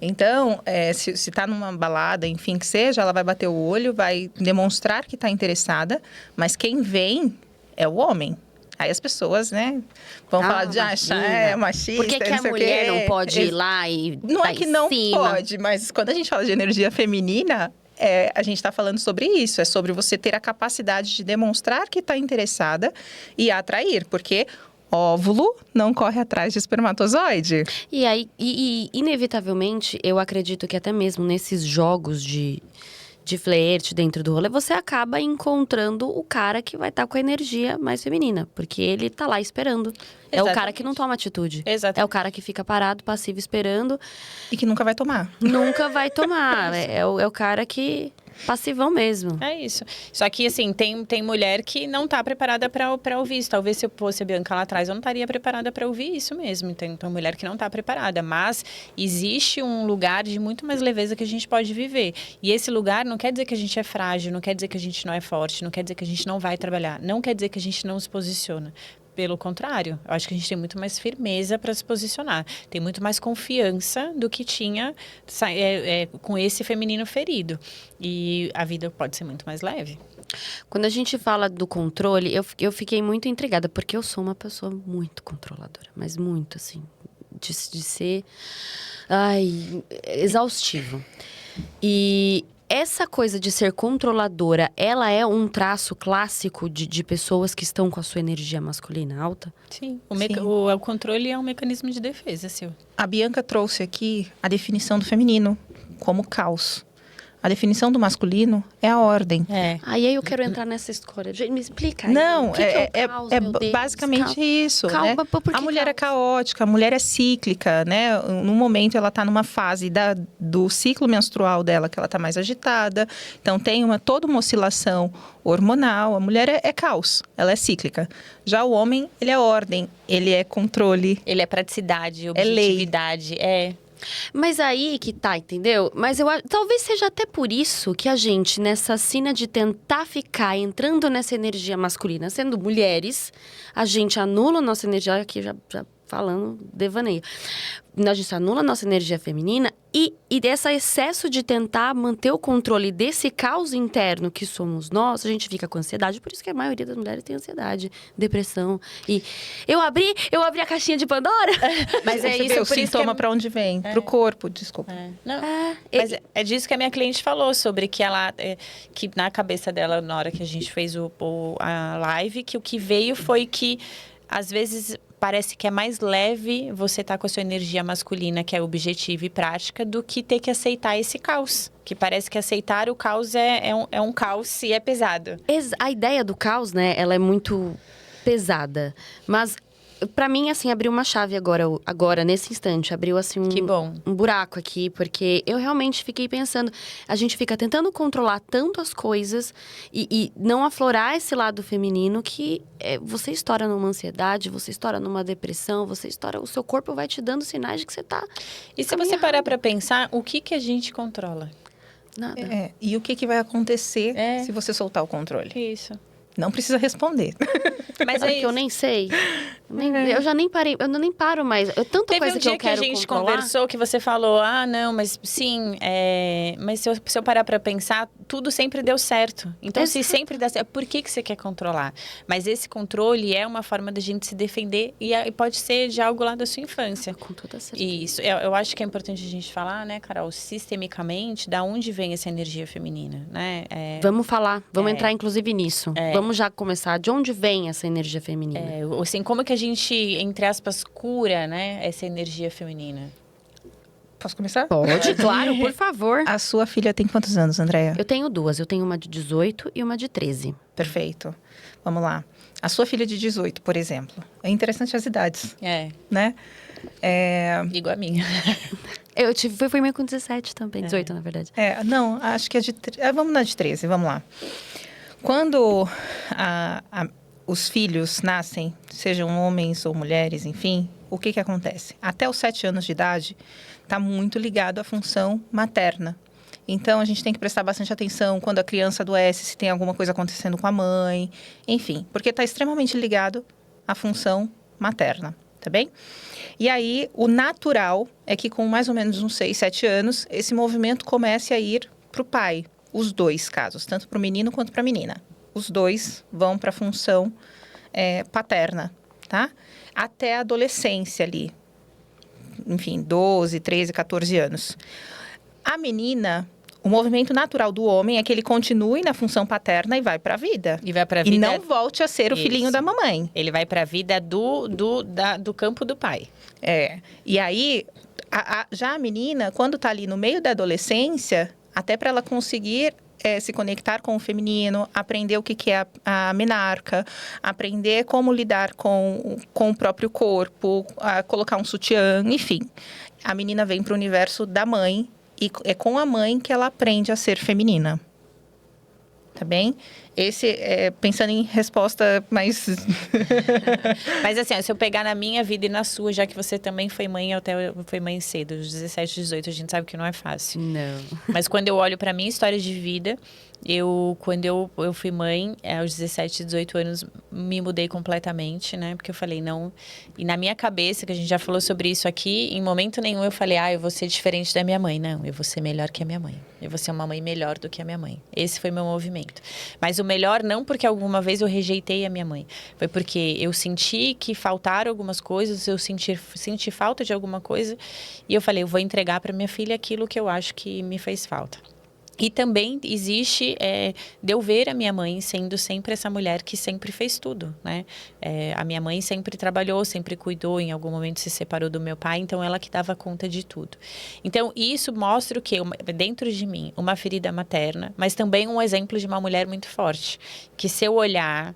Então, se tá numa balada, enfim, que seja, ela vai bater o olho, vai demonstrar que tá interessada, mas quem vem é o homem. Aí as pessoas, né, vão falar de machista. Por que a mulher não pode ir lá e não é que não pode, mas quando a gente fala de energia feminina, a gente está falando sobre isso. É sobre você ter a capacidade de demonstrar que está interessada e atrair, porque óvulo não corre atrás de espermatozoide. E aí, inevitavelmente, eu acredito que até mesmo nesses jogos de flerte dentro do rolê, você acaba encontrando o cara que vai estar com a energia mais feminina. Porque ele tá lá esperando. É o cara que não toma atitude. Exatamente. É o cara que fica parado, passivo, esperando. E que nunca vai tomar. Nunca vai tomar. É o cara que... passivão mesmo. É isso. Só que, assim, tem mulher que não tá preparada para ouvir isso. Talvez se eu fosse a Bianca lá atrás, eu não estaria preparada para ouvir isso mesmo. Então, mulher que não tá preparada. Mas existe um lugar de muito mais leveza que a gente pode viver. E esse lugar não quer dizer que a gente é frágil, não quer dizer que a gente não é forte, não quer dizer que a gente não vai trabalhar, não quer dizer que a gente não se posiciona. Pelo contrário, eu acho que a gente tem muito mais firmeza para se posicionar. Tem muito mais confiança do que tinha com esse feminino ferido. E a vida pode ser muito mais leve. Quando a gente fala do controle, eu fiquei muito intrigada, porque eu sou uma pessoa muito controladora. Mas muito, assim, de ser exaustivo. E essa coisa de ser controladora, ela é um traço clássico de pessoas que estão com a sua energia masculina alta? Sim. O controle é um mecanismo de defesa, seu. A Bianca trouxe aqui a definição do feminino como caos. A definição do masculino é a ordem. Aí eu quero entrar nessa história. Gente, me explica aí. Não, o que é o caos, meu Deus? basicamente isso, Calma, né? por que A mulher caos? é caótica, a mulher é cíclica, né? No momento ela está numa fase do ciclo menstrual dela, que ela está mais agitada. Então tem toda uma oscilação hormonal. A mulher é caos, ela é cíclica. Já o homem, ele é ordem, ele é controle. Ele é praticidade, lei. objetividade. Mas aí que tá, entendeu? Mas talvez seja até por isso que a gente, nessa sina de tentar ficar entrando nessa energia masculina, sendo mulheres, a gente anula a nossa energia, aqui já falando devaneio. A gente anula a nossa energia feminina e desse excesso de tentar manter o controle desse caos interno que somos nós, a gente fica com ansiedade. Por isso que a maioria das mulheres tem ansiedade, depressão. E eu abri a caixinha de Pandora. Mas é isso, o sintoma para onde vem? Pro corpo, desculpa. Não, mas é disso que a minha cliente falou, sobre que ela, que na cabeça dela, na hora que a gente fez a live, que o que veio foi que, às vezes, parece que é mais leve você estar com a sua energia masculina, que é objetiva e prática, do que ter que aceitar esse caos. Que parece que aceitar o caos é um caos e é pesado. A ideia do caos, né, ela é muito pesada. Mas, pra mim, assim, abriu uma chave agora, nesse instante. Abriu, assim, Que bom. um buraco aqui. Porque eu realmente fiquei pensando... A gente fica tentando controlar tanto as coisas e não aflorar esse lado feminino que você estoura numa ansiedade, você estoura numa depressão, você estoura... O seu corpo vai te dando sinais de que você tá... E se você parar pra pensar, o que a gente controla? Nada. E o que vai acontecer se você soltar o controle? Isso. Não precisa responder. Mas Sabe que eu nem sei. Eu já nem parei, eu nem paro mais. Tanta coisa que eu quero controlar. Teve um dia que a gente conversou que você falou, não, mas sim, mas se eu parar pra pensar, tudo sempre deu certo. Então, se sempre dá certo, por que você quer controlar? Mas esse controle é uma forma da gente se defender e pode ser de algo lá da sua infância. Com toda certeza. Isso, eu acho que é importante a gente falar, né, Carol, sistemicamente, da onde vem essa energia feminina, né? Vamos falar, vamos entrar inclusive nisso. Vamos já começar. De onde vem essa energia feminina? Assim, como que a gente, entre aspas, cura, né, essa energia feminina? Posso começar? Pode, claro, por favor. A sua filha tem quantos anos, Andréia? Eu tenho duas. Eu tenho uma de 18 e uma de 13. Perfeito. Vamos lá. A sua filha de 18, por exemplo. É interessante as idades, né? Igual a minha. Eu fui meio com 17 também. 18, na verdade. Não, acho que é de... vamos na de 13, vamos lá. Quando os filhos nascem, sejam homens ou mulheres, enfim, o que acontece? Até os 7 anos de idade, está muito ligado à função materna. Então, a gente tem que prestar bastante atenção quando a criança adoece, se tem alguma coisa acontecendo com a mãe, enfim, porque está extremamente ligado à função materna, tá bem? E aí, o natural é que com mais ou menos uns 6, 7 anos, esse movimento comece a ir para o pai. Os dois casos, tanto para o menino quanto para a menina. Os dois vão para a função paterna, tá? Até a adolescência ali. Enfim, 12, 13, 14 anos. A menina, o movimento natural do homem é que ele continue na função paterna e vai para a vida. E vai para a vida. E não volte a ser o filhinho da mamãe. Ele vai para a vida do campo do pai. E aí, já a menina, quando está ali no meio da adolescência, até para ela conseguir se conectar com o feminino, aprender o que é a menarca, aprender como lidar com o próprio corpo, colocar um sutiã, enfim. A menina vem para o universo da mãe e é com a mãe que ela aprende a ser feminina. Tá bem? Esse pensando em resposta mais... Mas assim, se eu pegar na minha vida e na sua, já que você também foi mãe, foi mãe cedo, dos 17, 18, a gente sabe que não é fácil. Não. Mas quando eu olho pra minha história de vida, quando eu fui mãe, aos 17, 18 anos, me mudei completamente, né? Porque eu falei, não... E na minha cabeça, que a gente já falou sobre isso aqui, em momento nenhum eu falei, eu vou ser diferente da minha mãe. Não, eu vou ser melhor que a minha mãe. Eu vou ser uma mãe melhor do que a minha mãe. Esse foi meu movimento. Mas o melhor não porque alguma vez eu rejeitei a minha mãe. Foi porque eu senti que faltaram algumas coisas, eu senti falta de alguma coisa. E eu falei, eu vou entregar para minha filha aquilo que eu acho que me fez falta. E também existe de eu ver a minha mãe sendo sempre essa mulher que sempre fez tudo, né? A minha mãe sempre trabalhou, sempre cuidou, em algum momento se separou do meu pai, então ela que dava conta de tudo. Então, isso mostra o quê? Dentro de mim, uma ferida materna, mas também um exemplo de uma mulher muito forte. Que se eu olhar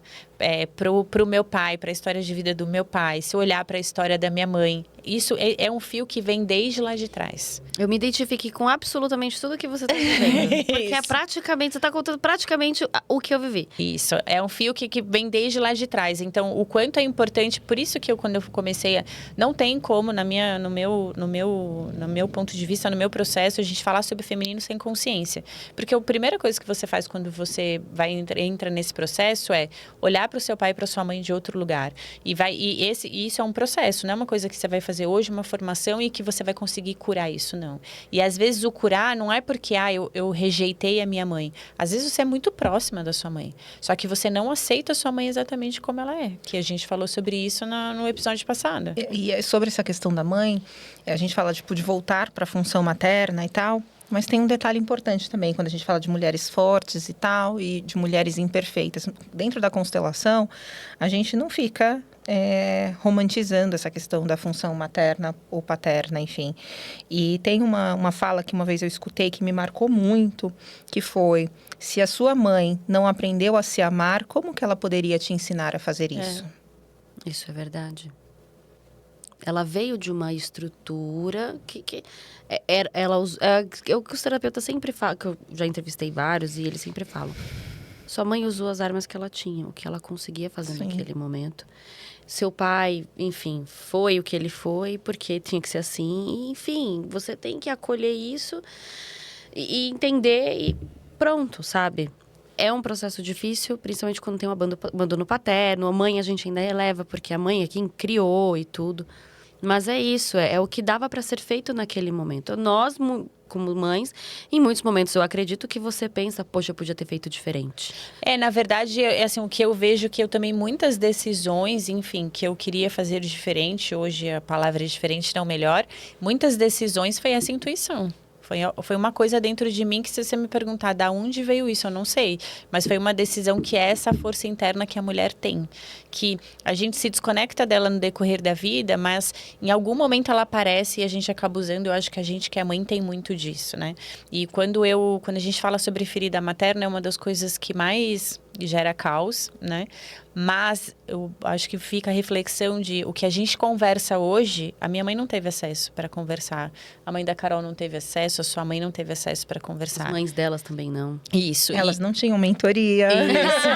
pro meu pai, para a história de vida do meu pai, se eu olhar para a história da minha mãe, isso é um fio que vem desde lá de trás. Eu me identifiquei com absolutamente tudo que você está vivendo. Porque você está contando praticamente o que eu vivi. Isso, é um fio que vem desde lá de trás. Então, o quanto é importante, por isso que quando eu comecei, não tem como, no meu ponto de vista, no meu processo, a gente falar sobre feminino sem consciência. Porque a primeira coisa que você faz quando você entra nesse processo é olhar para o seu pai e para sua mãe de outro lugar. E isso é um processo, não é uma coisa que você vai fazer hoje, uma formação e que você vai conseguir curar isso, não. E às vezes o curar não é porque eu rejeitei a minha mãe. Às vezes você é muito próxima da sua mãe. Só que você não aceita a sua mãe exatamente como ela é. Que a gente falou sobre isso no episódio passado. E sobre essa questão da mãe, a gente fala tipo, de voltar para a função materna e tal. Mas tem um detalhe importante também, quando a gente fala de mulheres fortes e tal, e de mulheres imperfeitas. Dentro da constelação, a gente não fica romantizando essa questão da função materna ou paterna, enfim. E tem uma fala que uma vez eu escutei que me marcou muito, que foi: se a sua mãe não aprendeu a se amar, como que ela poderia te ensinar a fazer isso? Isso é verdade. Ela veio de uma estrutura que o que os terapeutas sempre falam, que eu já entrevistei vários e eles sempre falam. Sua mãe usou as armas que ela tinha, o que ela conseguia fazer naquele momento. Seu pai, enfim, foi o que ele foi, porque tinha que ser assim. E, enfim, você tem que acolher isso e entender e pronto, sabe? É um processo difícil, principalmente quando tem um abandono paterno. A mãe a gente ainda eleva, porque a mãe é quem criou e tudo. Mas é isso, é o que dava para ser feito naquele momento. Nós, como mães, em muitos momentos eu acredito que você pensa, poxa, eu podia ter feito diferente. Na verdade, assim, o que eu vejo que eu tomei muitas decisões, enfim, que eu queria fazer diferente, hoje a palavra é diferente, não melhor. Muitas decisões foi essa intuição. Foi uma coisa dentro de mim que, se você me perguntar de onde veio isso, eu não sei. Mas foi uma decisão que é essa força interna que a mulher tem. Que a gente se desconecta dela no decorrer da vida, mas em algum momento ela aparece e a gente acaba usando. Eu acho que a gente que é mãe tem muito disso, né? E quando a gente fala sobre ferida materna, é uma das coisas que mais gera caos, né? Mas eu acho que fica a reflexão de o que a gente conversa hoje. A minha mãe não teve acesso para conversar. A mãe da Carol não teve acesso. A sua mãe não teve acesso para conversar. As mães delas também não. Isso. Elas não tinham mentoria. Isso.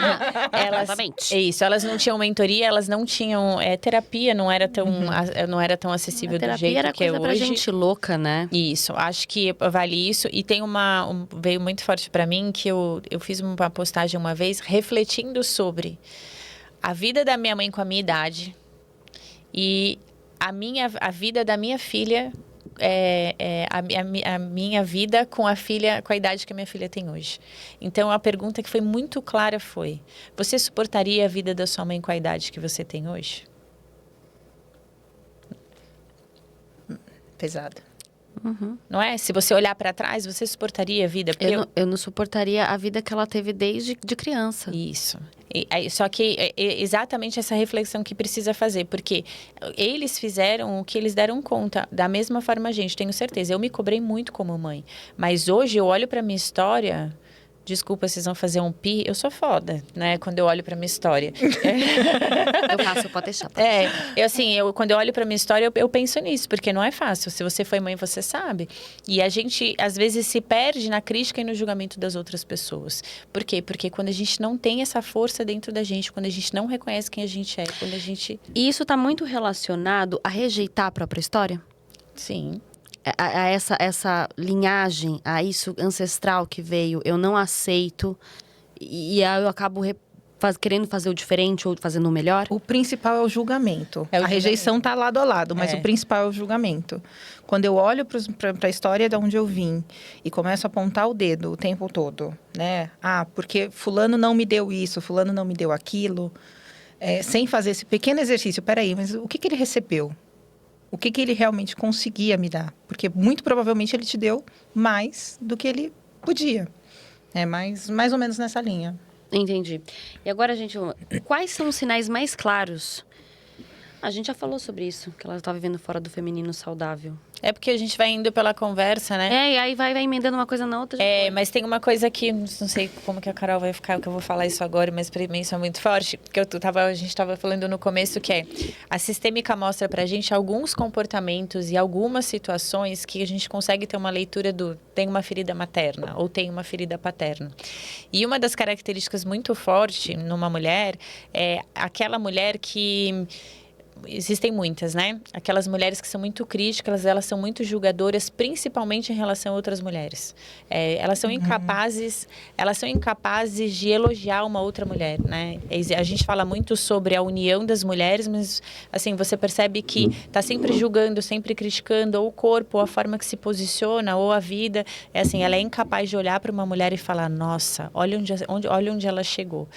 Exatamente. Isso. Elas não tinham mentoria. Elas não tinham terapia. Não era tão acessível do jeito era que é coisa pra hoje. gente louca, né? Isso. Acho que vale isso. E tem veio muito forte para mim que eu fiz uma postagem uma vez refletindo sobre a vida da minha mãe com a minha idade e a vida da minha filha, a minha vida com com a idade que a minha filha tem hoje. Então, a pergunta que foi muito clara foi: você suportaria a vida da sua mãe com a idade que você tem hoje? Pesado. Uhum. Não é? Se você olhar para trás, você suportaria a vida? Porque Eu não suportaria a vida que ela teve desde de criança. Isso. Só que é exatamente essa reflexão que precisa fazer, porque eles fizeram o que eles deram conta, da mesma forma a gente, tenho certeza. Eu me cobrei muito como mãe, mas hoje eu olho para minha história. Desculpa, vocês vão fazer um pi. Eu sou foda, né? Quando eu olho pra minha história. Eu faço, pode deixar. Quando eu olho pra minha história, eu penso nisso. Porque não é fácil. Se você foi mãe, você sabe. E a gente, às vezes, se perde na crítica e no julgamento das outras pessoas. Por quê? Porque quando a gente não tem essa força dentro da gente, quando a gente não reconhece quem a gente é, quando a gente... E isso tá muito relacionado a rejeitar a própria história? Sim. A essa linhagem, a isso ancestral que veio, eu não aceito. E aí eu acabo querendo fazer o diferente ou fazendo o melhor. O principal é o julgamento. A rejeição está lado a lado, mas o principal é o julgamento. Quando eu olho para a história de onde eu vim e começo a apontar o dedo o tempo todo, né? Porque fulano não me deu isso, fulano não me deu aquilo. Sem fazer esse pequeno exercício. Peraí, mas o que ele recebeu? O que ele realmente conseguia me dar? Porque muito provavelmente ele te deu mais do que ele podia. Mais ou menos nessa linha. Entendi. E agora, gente, quais são os sinais mais claros? A gente já falou sobre isso, que ela tá vivendo fora do feminino saudável. É porque a gente vai indo pela conversa, né? E aí vai emendando uma coisa na outra. Mas tem uma coisa que, não sei como que a Carol vai ficar, que eu vou falar isso agora, mas pra mim isso é muito forte. Porque a gente tava falando no começo que a sistêmica mostra pra gente alguns comportamentos e algumas situações que a gente consegue ter uma leitura tem uma ferida materna ou tem uma ferida paterna. E uma das características muito forte numa mulher é aquela mulher que existem muitas, né? Aquelas mulheres que são muito críticas, elas são muito julgadoras, principalmente em relação a outras mulheres. Elas são incapazes de elogiar uma outra mulher, né? A gente fala muito sobre a união das mulheres, mas assim, você percebe que está sempre julgando, sempre criticando ou o corpo, ou a forma que se posiciona, ou a vida. Assim, ela é incapaz de olhar para uma mulher e falar, nossa, olha onde ela chegou.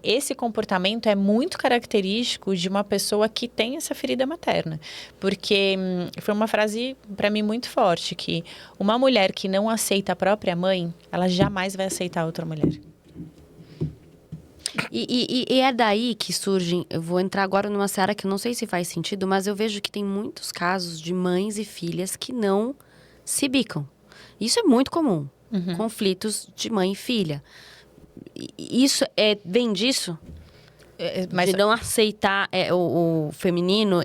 Esse comportamento é muito característico de uma pessoa que tem essa ferida materna. Porque foi uma frase, para mim, muito forte, que uma mulher que não aceita a própria mãe, ela jamais vai aceitar outra mulher. E é daí que surgem, eu vou entrar agora numa seara que eu não sei se faz sentido, mas eu vejo que tem muitos casos de mães e filhas que não se bicam. Isso é muito comum, conflitos de mãe e filha. Isso vem disso? Mas de não aceitar o feminino,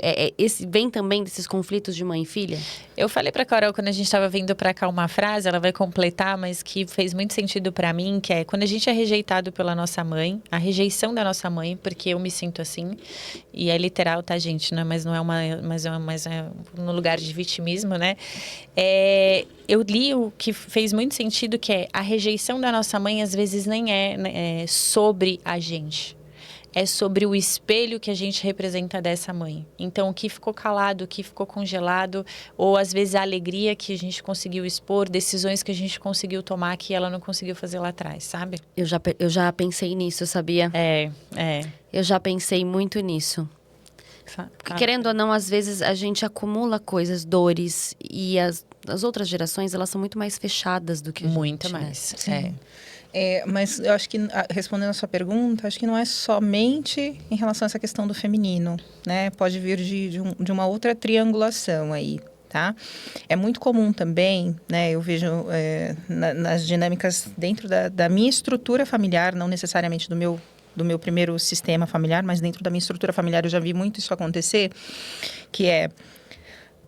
vem também desses conflitos de mãe e filha? eu falei pra Carol quando a gente estava vindo pra cá uma frase, ela vai completar, mas que fez muito sentido pra mim, que é quando a gente é rejeitado pela nossa mãe, a rejeição da nossa mãe, porque eu me sinto assim, e é literal, tá, gente? Mas é no lugar de vitimismo, né? Eu li o que fez muito sentido, que é a rejeição da nossa mãe, às vezes nem é sobre a gente. É sobre o espelho que a gente representa dessa mãe. Então, o que ficou calado, o que ficou congelado, ou às vezes a alegria que a gente conseguiu expor, decisões que a gente conseguiu tomar que ela não conseguiu fazer lá atrás, sabe? Eu já pensei nisso, sabia? Eu já pensei muito nisso. Porque, querendo ou não, às vezes a gente acumula coisas, dores, e as outras gerações, elas são muito mais fechadas do que a gente. Muito mais, Sim. Mas eu acho que, respondendo a sua pergunta, acho que não é somente em relação a essa questão do feminino, né? Pode vir de uma outra triangulação aí, tá? É muito comum também, né? Eu vejo nas dinâmicas dentro da minha estrutura familiar, não necessariamente do meu primeiro sistema familiar, mas dentro da minha estrutura familiar eu já vi muito isso acontecer, que é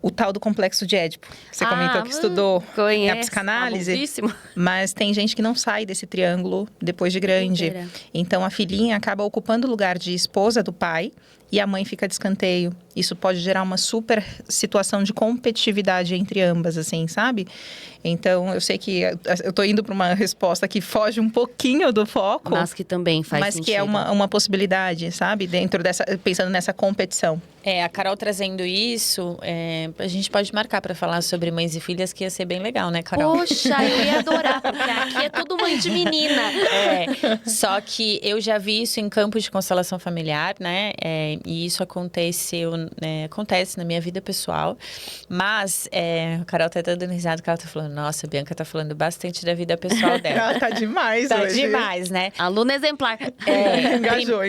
o tal do complexo de Édipo. Você comentou que estudou a psicanálise, mas tem gente que não sai desse triângulo depois de grande. Inteira. Então, a filhinha acaba ocupando o lugar de esposa do pai e a mãe fica de escanteio. Isso pode gerar uma super situação de competitividade entre ambas, assim, sabe? Então, eu sei que eu tô indo para uma resposta que foge um pouquinho do foco. Mas que também faz sentido. Mas que é uma possibilidade, sabe? Dentro dessa, pensando nessa competição. A Carol trazendo isso, a gente pode marcar para falar sobre mães e filhas, que ia ser bem legal, né, Carol? Poxa, eu ia adorar, porque aqui é tudo mãe de menina. Só que eu já vi isso em campos de constelação familiar, né? E isso acontece na minha vida pessoal. Mas a Carol tá dando risada, que ela tá falando, nossa, a Bianca tá falando bastante da vida pessoal dela. Ela tá demais tá hoje. demais, né? Aluna exemplar. Engajou.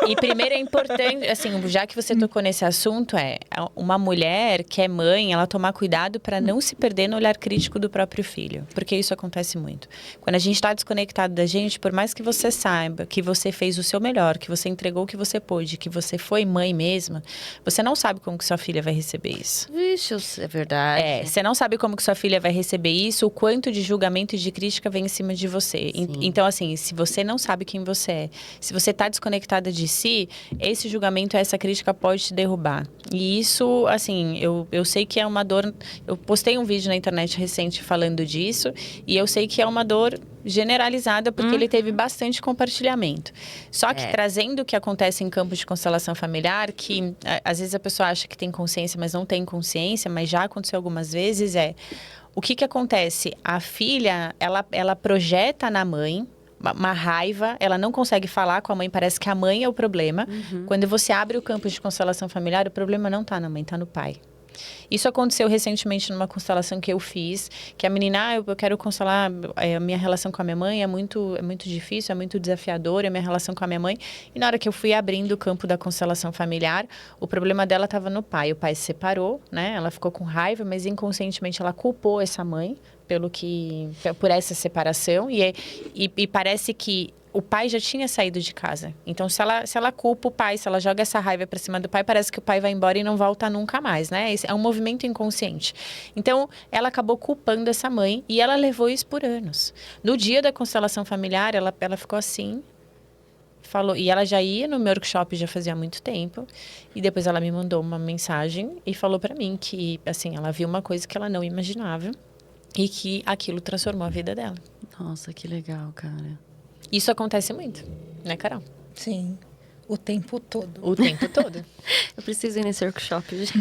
E primeiro é importante, assim, já que você tocou nesse assunto, uma mulher que é mãe, ela tomar cuidado para não se perder no olhar crítico do próprio filho. Porque isso acontece muito. Quando a gente tá desconectado da gente, por mais que você saiba que você fez o seu melhor, que você entregou o que você pôde, que você foi mãe mesma, você não sabe como que sua filha vai receber isso. Vixe, é verdade. Você não sabe como que sua filha vai receber isso, o quanto de julgamento e de crítica vem em cima de você. Então, assim, se você não sabe quem você é, se você tá desconectada de si, esse julgamento, essa crítica pode te derrubar. E isso, assim, eu sei que é uma dor. Eu postei um vídeo na internet recente falando disso, e eu sei que é uma dor generalizada, porque ele teve bastante compartilhamento. Só que trazendo o que acontece em campos de constelação familiar, que às vezes a pessoa acha que tem consciência, mas não tem consciência, mas já aconteceu algumas vezes, o que acontece? A filha, ela projeta na mãe uma raiva, ela não consegue falar com a mãe, parece que a mãe é o problema. Quando você abre o campo de constelação familiar, o problema não está na mãe, está no pai. Isso aconteceu recentemente numa constelação que eu fiz, que a menina, eu quero constelar, a minha relação com a minha mãe é muito difícil, é muito desafiadora, a minha relação com a minha mãe. E na hora que eu fui abrindo o campo da constelação familiar, o problema dela estava no pai. O pai se separou, né? Ela ficou com raiva, mas inconscientemente ela culpou essa mãe por essa separação. E parece que o pai já tinha saído de casa. Então, se ela culpa o pai, se ela joga essa raiva pra cima do pai, parece que o pai vai embora e não volta nunca mais, né? Esse é um movimento inconsciente. Então, ela acabou culpando essa mãe e ela levou isso por anos. No dia da constelação familiar, ela ficou assim, falou, e ela já ia no meu workshop já fazia muito tempo, e depois ela me mandou uma mensagem e falou para mim que, assim, ela viu uma coisa que ela não imaginava e que aquilo transformou a vida dela. Nossa, que legal, cara. Isso acontece muito, né, Carol? Sim, o tempo todo. O tempo todo. Eu preciso ir nesse workshop, gente.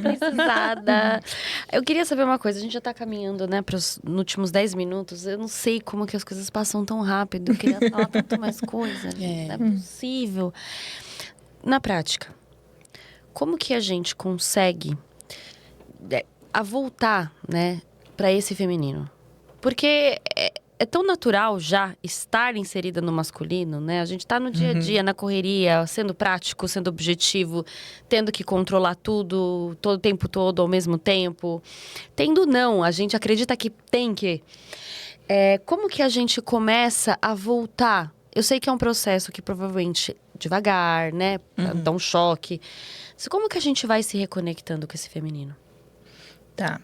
Precisada. Eu queria saber uma coisa. A gente já tá caminhando, né, nos últimos 10 minutos. Eu não sei como que as coisas passam tão rápido. Eu queria falar tanto mais coisa. Não é possível. Na prática, como que a gente consegue a voltar, né, para esse feminino? Porque é tão natural já estar inserida no masculino, né? A gente tá no dia a dia, na correria, sendo prático, sendo objetivo, tendo que controlar tudo, todo o tempo todo, ao mesmo tempo. Tendo não, a gente acredita que tem que. Como que a gente começa a voltar? Eu sei que é um processo que provavelmente devagar, né? Dá um choque. Mas como que a gente vai se reconectando com esse feminino? Tá.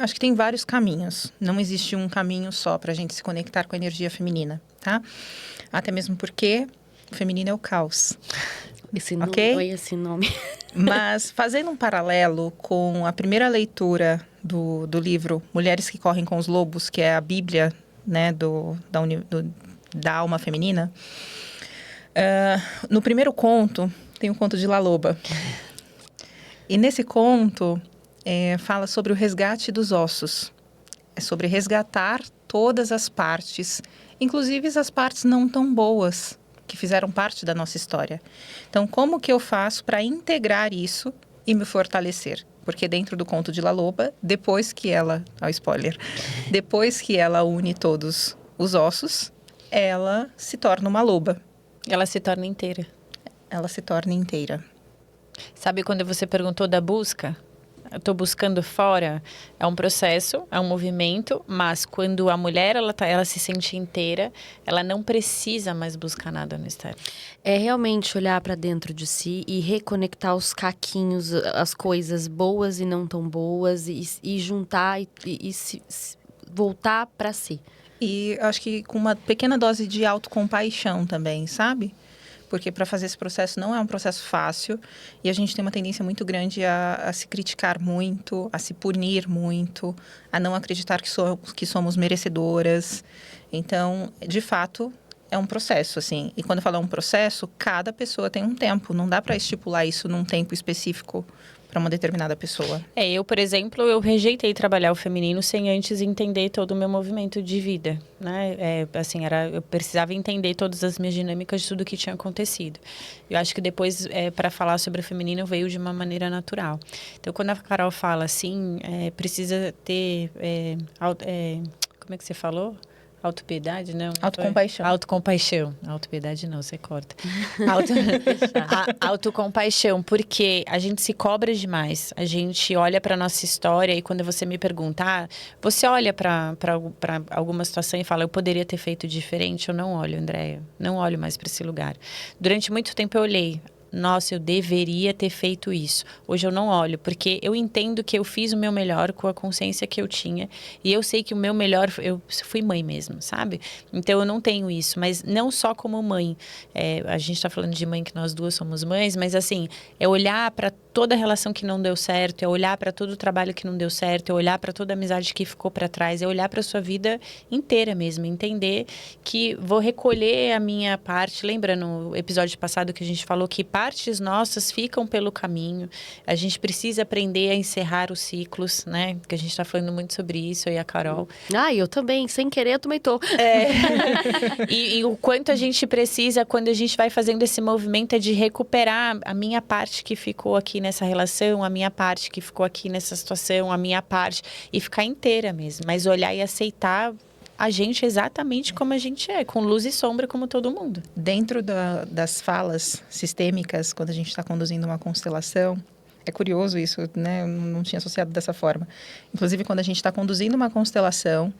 Acho que tem vários caminhos. Não existe um caminho só para a gente se conectar com a energia feminina, tá? Até mesmo porque o feminino é o caos. Esse nome, Ok? esse nome. Mas fazendo um paralelo com a primeira leitura do livro Mulheres que Correm com os Lobos, que é a Bíblia, né, da alma feminina, no primeiro conto tem o conto de La Loba. E nesse conto fala sobre o resgate dos ossos. É sobre resgatar todas as partes, inclusive as partes não tão boas, que fizeram parte da nossa história. Então, como que eu faço para integrar isso e me fortalecer? Porque dentro do conto de La Loba, depois que ela une todos os ossos, ela se torna uma loba. Ela se torna inteira. Ela se torna inteira. Sabe quando você perguntou da busca? Eu estou buscando fora, é um processo, é um movimento, mas quando a mulher ela se sente inteira, ela não precisa mais buscar nada no externo. É realmente olhar para dentro de si e reconectar os caquinhos, as coisas boas e não tão boas, e juntar e voltar para si. E acho que com uma pequena dose de autocompaixão também, sabe? Porque para fazer esse processo não é um processo fácil e a gente tem uma tendência muito grande a se criticar muito, a se punir muito, a não acreditar que somos merecedoras. Então, de fato, é um processo, assim. E quando eu falo um processo, cada pessoa tem um tempo. Não dá para estipular isso num tempo específico para uma determinada pessoa. Eu, por exemplo, eu rejeitei trabalhar o feminino sem antes entender todo o meu movimento de vida, né? Eu precisava entender todas as minhas dinâmicas de tudo que tinha acontecido. Eu acho que depois, para falar sobre o feminino, veio de uma maneira natural. Então, quando a Carol fala assim, precisa ter... como é que você falou? Autopiedade, não? Autocompaixão. Autocompaixão. Autopiedade não, você corta. Autocompaixão, porque a gente se cobra demais. A gente olha para nossa história e quando você me perguntar, você olha para alguma situação e fala, eu poderia ter feito diferente? Eu não olho, Andréia. Não olho mais para esse lugar. Durante muito tempo eu olhei. Nossa, eu deveria ter feito isso. Hoje eu não olho, porque eu entendo que eu fiz o meu melhor com a consciência que eu tinha. E eu sei que o meu melhor, eu fui mãe mesmo, sabe? Então eu não tenho isso, mas não só como mãe. A gente tá falando de mãe, que nós duas somos mães, mas assim, é olhar para toda a relação que não deu certo, é olhar para todo o trabalho que não deu certo, é olhar para toda a amizade que ficou para trás, é olhar para sua vida inteira mesmo, entender que vou recolher a minha parte. Lembra no episódio passado que a gente falou que partes nossas ficam pelo caminho. A gente precisa aprender a encerrar os ciclos, né? Que a gente está falando muito sobre isso, eu e a Carol. Eu também, sem querer, eu também tô. E o quanto a gente precisa, quando a gente vai fazendo esse movimento, é de recuperar a minha parte que ficou aqui nessa relação, a minha parte que ficou aqui nessa situação, a minha parte, e ficar inteira mesmo. Mas olhar e aceitar a gente exatamente como a gente é, com luz e sombra como todo mundo. Dentro das falas sistêmicas, quando a gente está conduzindo uma constelação, é curioso isso, né? Eu não tinha associado dessa forma. Inclusive, quando a gente está conduzindo uma constelação,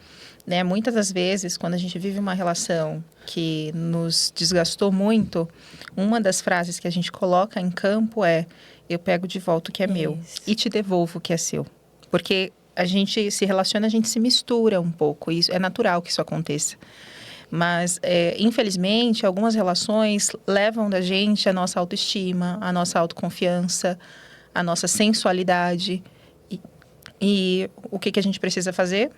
né? Muitas das vezes, quando a gente vive uma relação que nos desgastou muito, uma das frases que a gente coloca em campo é: eu pego de volta o que é meu e te devolvo o que é seu. Porque a gente se relaciona, a gente se mistura um pouco. E é natural que isso aconteça. Mas, infelizmente, algumas relações levam da gente a nossa autoestima, a nossa autoconfiança, a nossa sensualidade. E o que a gente precisa fazer?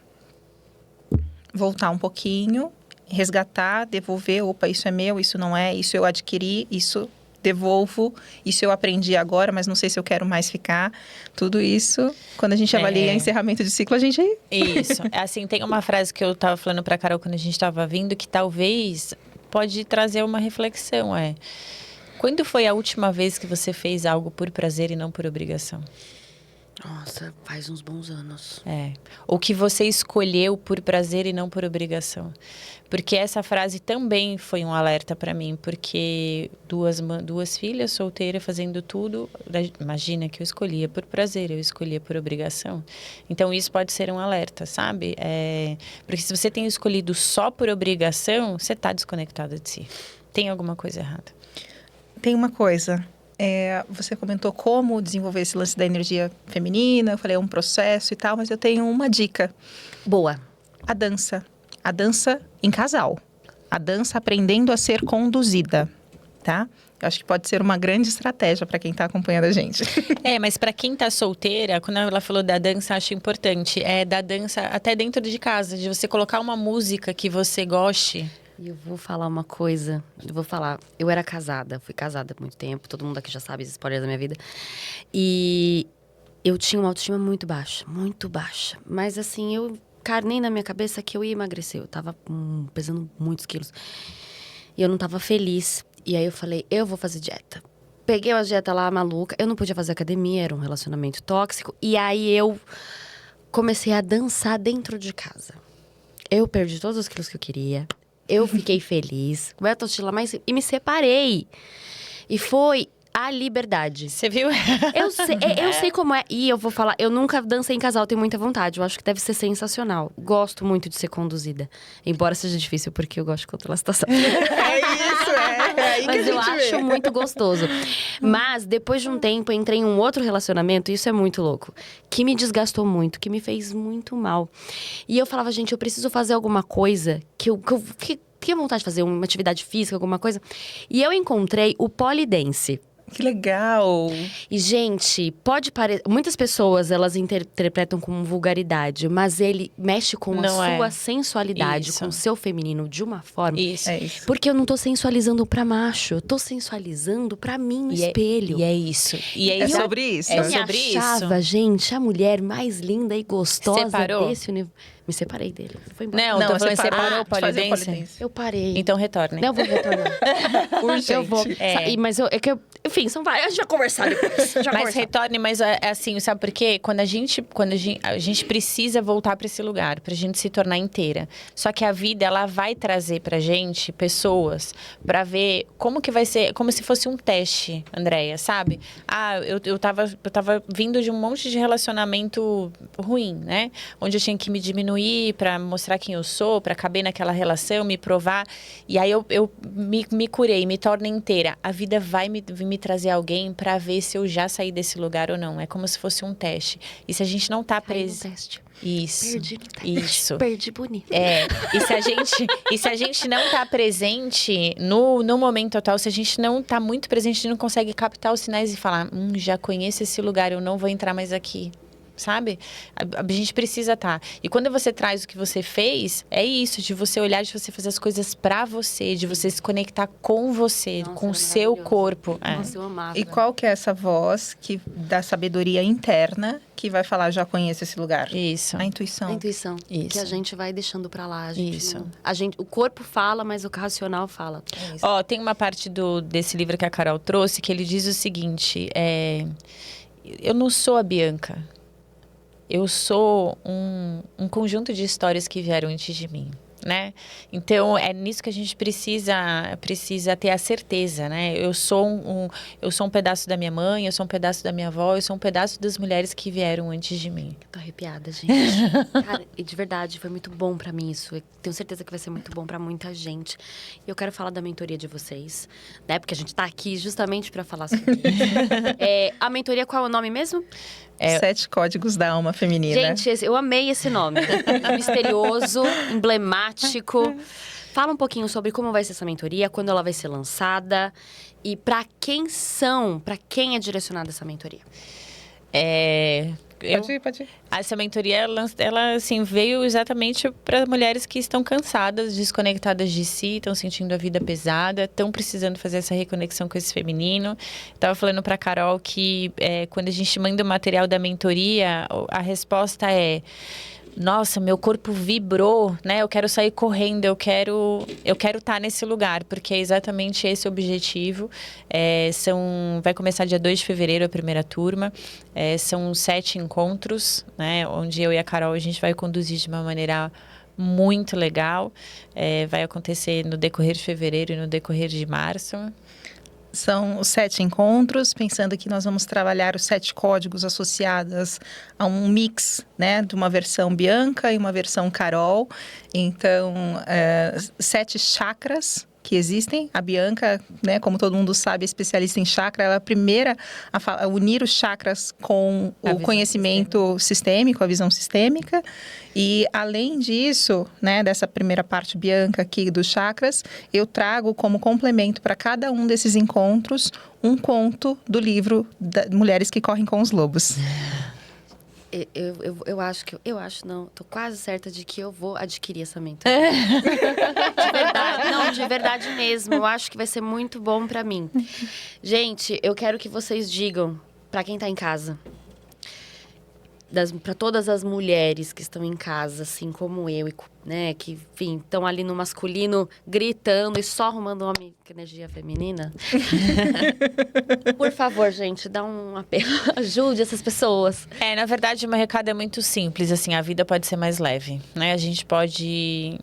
Voltar um pouquinho, resgatar, devolver. Opa, isso é meu, isso não é, isso eu adquiri, isso devolvo, isso eu aprendi agora, mas não sei se eu quero mais ficar. Tudo isso, quando a gente avalia encerramento de ciclo, a gente... Isso. Assim, tem uma frase que eu estava falando para a Carol quando a gente estava vindo, que talvez pode trazer uma reflexão, quando foi a última vez que você fez algo por prazer e não por obrigação? Nossa, faz uns bons anos. Ou que você escolheu por prazer e não por obrigação. Porque essa frase também foi um alerta para mim, porque duas filhas solteiras fazendo tudo, imagina que eu escolhia por prazer, eu escolhia por obrigação. Então isso pode ser um alerta, sabe? Porque se você tem escolhido só por obrigação, você está desconectada de si. Tem alguma coisa errada. Tem uma coisa... você comentou como desenvolver esse lance da energia feminina. Eu falei, é um processo e tal, mas eu tenho uma dica. Boa. A dança. A dança em casal. A dança aprendendo a ser conduzida, tá? Eu acho que pode ser uma grande estratégia para quem está acompanhando a gente. Mas para quem tá solteira, quando ela falou da dança, acho importante. Da dança até dentro de casa, de você colocar uma música que você goste. E eu vou falar uma coisa. Eu era casada, fui casada há muito tempo. Todo mundo aqui já sabe as spoilers da minha vida. E eu tinha uma autoestima muito baixa, muito baixa. Mas assim, eu carnei na minha cabeça que eu ia emagrecer. Eu tava pesando muitos quilos. E eu não tava feliz. E aí eu falei, eu vou fazer dieta. Peguei uma dieta lá maluca. Eu não podia fazer academia, era um relacionamento tóxico. E aí eu comecei a dançar dentro de casa. Eu perdi todos os quilos que eu queria. Eu fiquei feliz, com a autoestima mais... E me separei. E foi a liberdade. Você viu? Eu sei como é. E eu vou falar, eu nunca dancei em casal, tenho muita vontade. Eu acho que deve ser sensacional. Gosto muito de ser conduzida. Embora seja difícil, porque eu gosto de controlar a situação. Mas eu acho muito gostoso. Mas, depois de um tempo, eu entrei em um outro relacionamento, e isso é muito louco, que me desgastou muito, que me fez muito mal. E eu falava, gente, eu preciso fazer alguma coisa que eu tinha vontade de fazer, uma atividade física, alguma coisa. E eu encontrei o polidense. Que legal! E, gente, pode parecer... Muitas pessoas, elas interpretam como vulgaridade, mas ele mexe com a sua sensualidade, com o seu feminino, de uma forma... Isso. É isso. Porque eu não tô sensualizando pra macho, eu tô sensualizando pra mim no espelho. E é isso. E É sobre isso. Eu me achava, gente, a mulher mais linda e gostosa Separou? desse universo. Me separei dele. Foi embora. Não, tô falando, separou o polidense? Eu parei. Então retorne. Não, eu vou retornar. Urgente. Eu vou. Mas enfim, são várias. A gente vai conversar depois. Mas retorne, mas é assim, sabe por quê? Quando a gente precisa voltar para esse lugar, pra gente se tornar inteira. Só que a vida, ela vai trazer pra gente pessoas pra ver como que vai ser, como se fosse um teste, Andréia, sabe? Eu tava vindo de um monte de relacionamento ruim, né? Onde eu tinha que me diminuir pra mostrar quem eu sou, pra caber naquela relação, me provar. E aí eu me curei, me torno inteira. A vida vai me trazer alguém pra ver se eu já saí desse lugar ou não. É como se fosse um teste. E se a gente não tá preso... Isso. Perdi no teste. Isso. Perdi bonito. E se a gente não tá presente no momento atual, se a gente não tá muito presente, a gente não consegue captar os sinais e falar, já conheço esse lugar, eu não vou entrar mais aqui. Sabe? A gente precisa estar. E quando você traz o que você fez, é isso, de você olhar, de você fazer as coisas pra você, de você se conectar com você, com o seu corpo. Nossa, eu amava. E qual que é essa voz da sabedoria interna que vai falar, já conheço esse lugar? Isso. A intuição. A intuição. Isso. Que a gente vai deixando pra lá. Isso. O corpo fala, mas o racional fala. É isso. Ó, tem uma parte desse livro que a Carol trouxe que ele diz o seguinte: eu não sou a Bianca. Eu sou um conjunto de histórias que vieram antes de mim, né? Então, é nisso que a gente precisa ter a certeza, né? Eu sou um pedaço da minha mãe, eu sou um pedaço da minha avó, eu sou um pedaço das mulheres que vieram antes de mim. Tô arrepiada, gente. Cara, e de verdade, foi muito bom pra mim isso. Eu tenho certeza que vai ser muito bom pra muita gente. E eu quero falar da mentoria de vocês, né? Porque a gente tá aqui justamente pra falar sobre isso. A mentoria, qual é o nome mesmo? 7 códigos da alma feminina. Gente, eu amei esse nome. Misterioso, emblemático. Fala um pouquinho sobre como vai ser essa mentoria, quando ela vai ser lançada e para quem é direcionada essa mentoria. Pode ir. Essa mentoria, ela assim, veio exatamente para mulheres que estão cansadas, desconectadas de si, estão sentindo a vida pesada, estão precisando fazer essa reconexão com esse feminino. Estava falando para Carol que quando a gente manda o material da mentoria, a resposta é: nossa, meu corpo vibrou, né? Eu quero sair correndo, eu quero estar nesse lugar, porque é exatamente esse o objetivo. Vai começar dia 2 de fevereiro a primeira turma. São 7 encontros, né? Onde eu e a Carol, a gente vai conduzir de uma maneira muito legal. Vai acontecer no decorrer de fevereiro e no decorrer de março. São os 7 encontros, pensando que nós vamos trabalhar os 7 códigos associados a um mix, né, de uma versão Bianca e uma versão Carol. Então, 7 chakras que existem. A Bianca, né, como todo mundo sabe, é especialista em chakra. Ela é a primeira a unir os chakras com o conhecimento sistêmico, a visão sistêmica. E, além disso, né, dessa primeira parte Bianca aqui dos chakras, eu trago como complemento para cada um desses encontros um conto do livro Mulheres que Correm com os Lobos. Tô quase certa de que eu vou adquirir essa mentoria. De verdade, não, de verdade mesmo. Eu acho que vai ser muito bom pra mim. Gente, eu quero que vocês digam pra quem tá em casa, para todas as mulheres que estão em casa, assim como eu, né, que, enfim, estão ali no masculino gritando e só arrumando homem com energia feminina. Por favor, gente, dá um apelo, ajude essas pessoas. Na verdade, o meu recado é muito simples, assim, a vida pode ser mais leve, né? A gente pode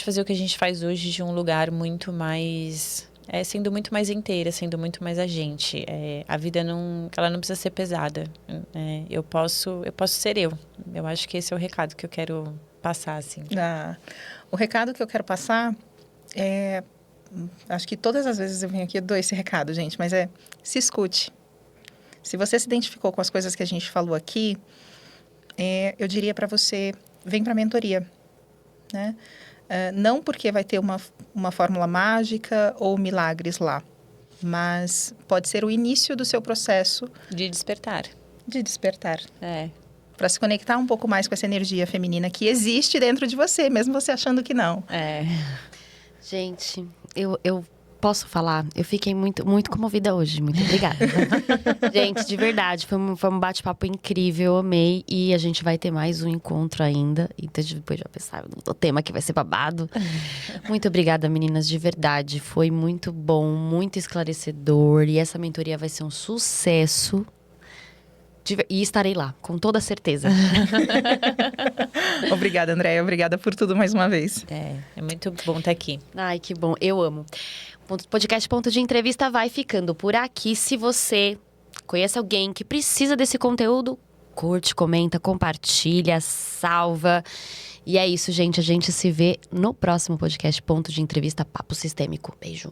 fazer o que a gente faz hoje de um lugar muito mais... sendo muito mais inteira, sendo muito mais a gente. A vida ela não precisa ser pesada. Eu posso ser eu. Eu acho que esse é o recado que eu quero passar, assim. O recado que eu quero passar acho que todas as vezes eu venho aqui, eu dou esse recado, gente, mas se escute. Se você se identificou com as coisas que a gente falou aqui, eu diria para você, vem para a mentoria, né? Não porque vai ter uma fórmula mágica ou milagres lá, mas pode ser o início do seu processo de despertar. Para se conectar um pouco mais com essa energia feminina que existe dentro de você, mesmo você achando que não. Gente, eu posso falar? Eu fiquei muito, muito comovida hoje. Muito obrigada. Gente, de verdade, foi um bate-papo incrível, eu amei. E a gente vai ter mais um encontro ainda. Então, depois já pensar no tema que vai ser babado. Muito obrigada, meninas, de verdade. Foi muito bom, muito esclarecedor. E essa mentoria vai ser um sucesso. E estarei lá, com toda certeza. Obrigada, Andréia. Obrigada por tudo mais uma vez. É muito bom estar aqui. Ai, que bom. Eu amo. O podcast Ponto de Entrevista vai ficando por aqui. Se você conhece alguém que precisa desse conteúdo, curte, comenta, compartilha, salva. E é isso, gente. A gente se vê no próximo podcast Ponto de Entrevista Papo Sistêmico. Beijo.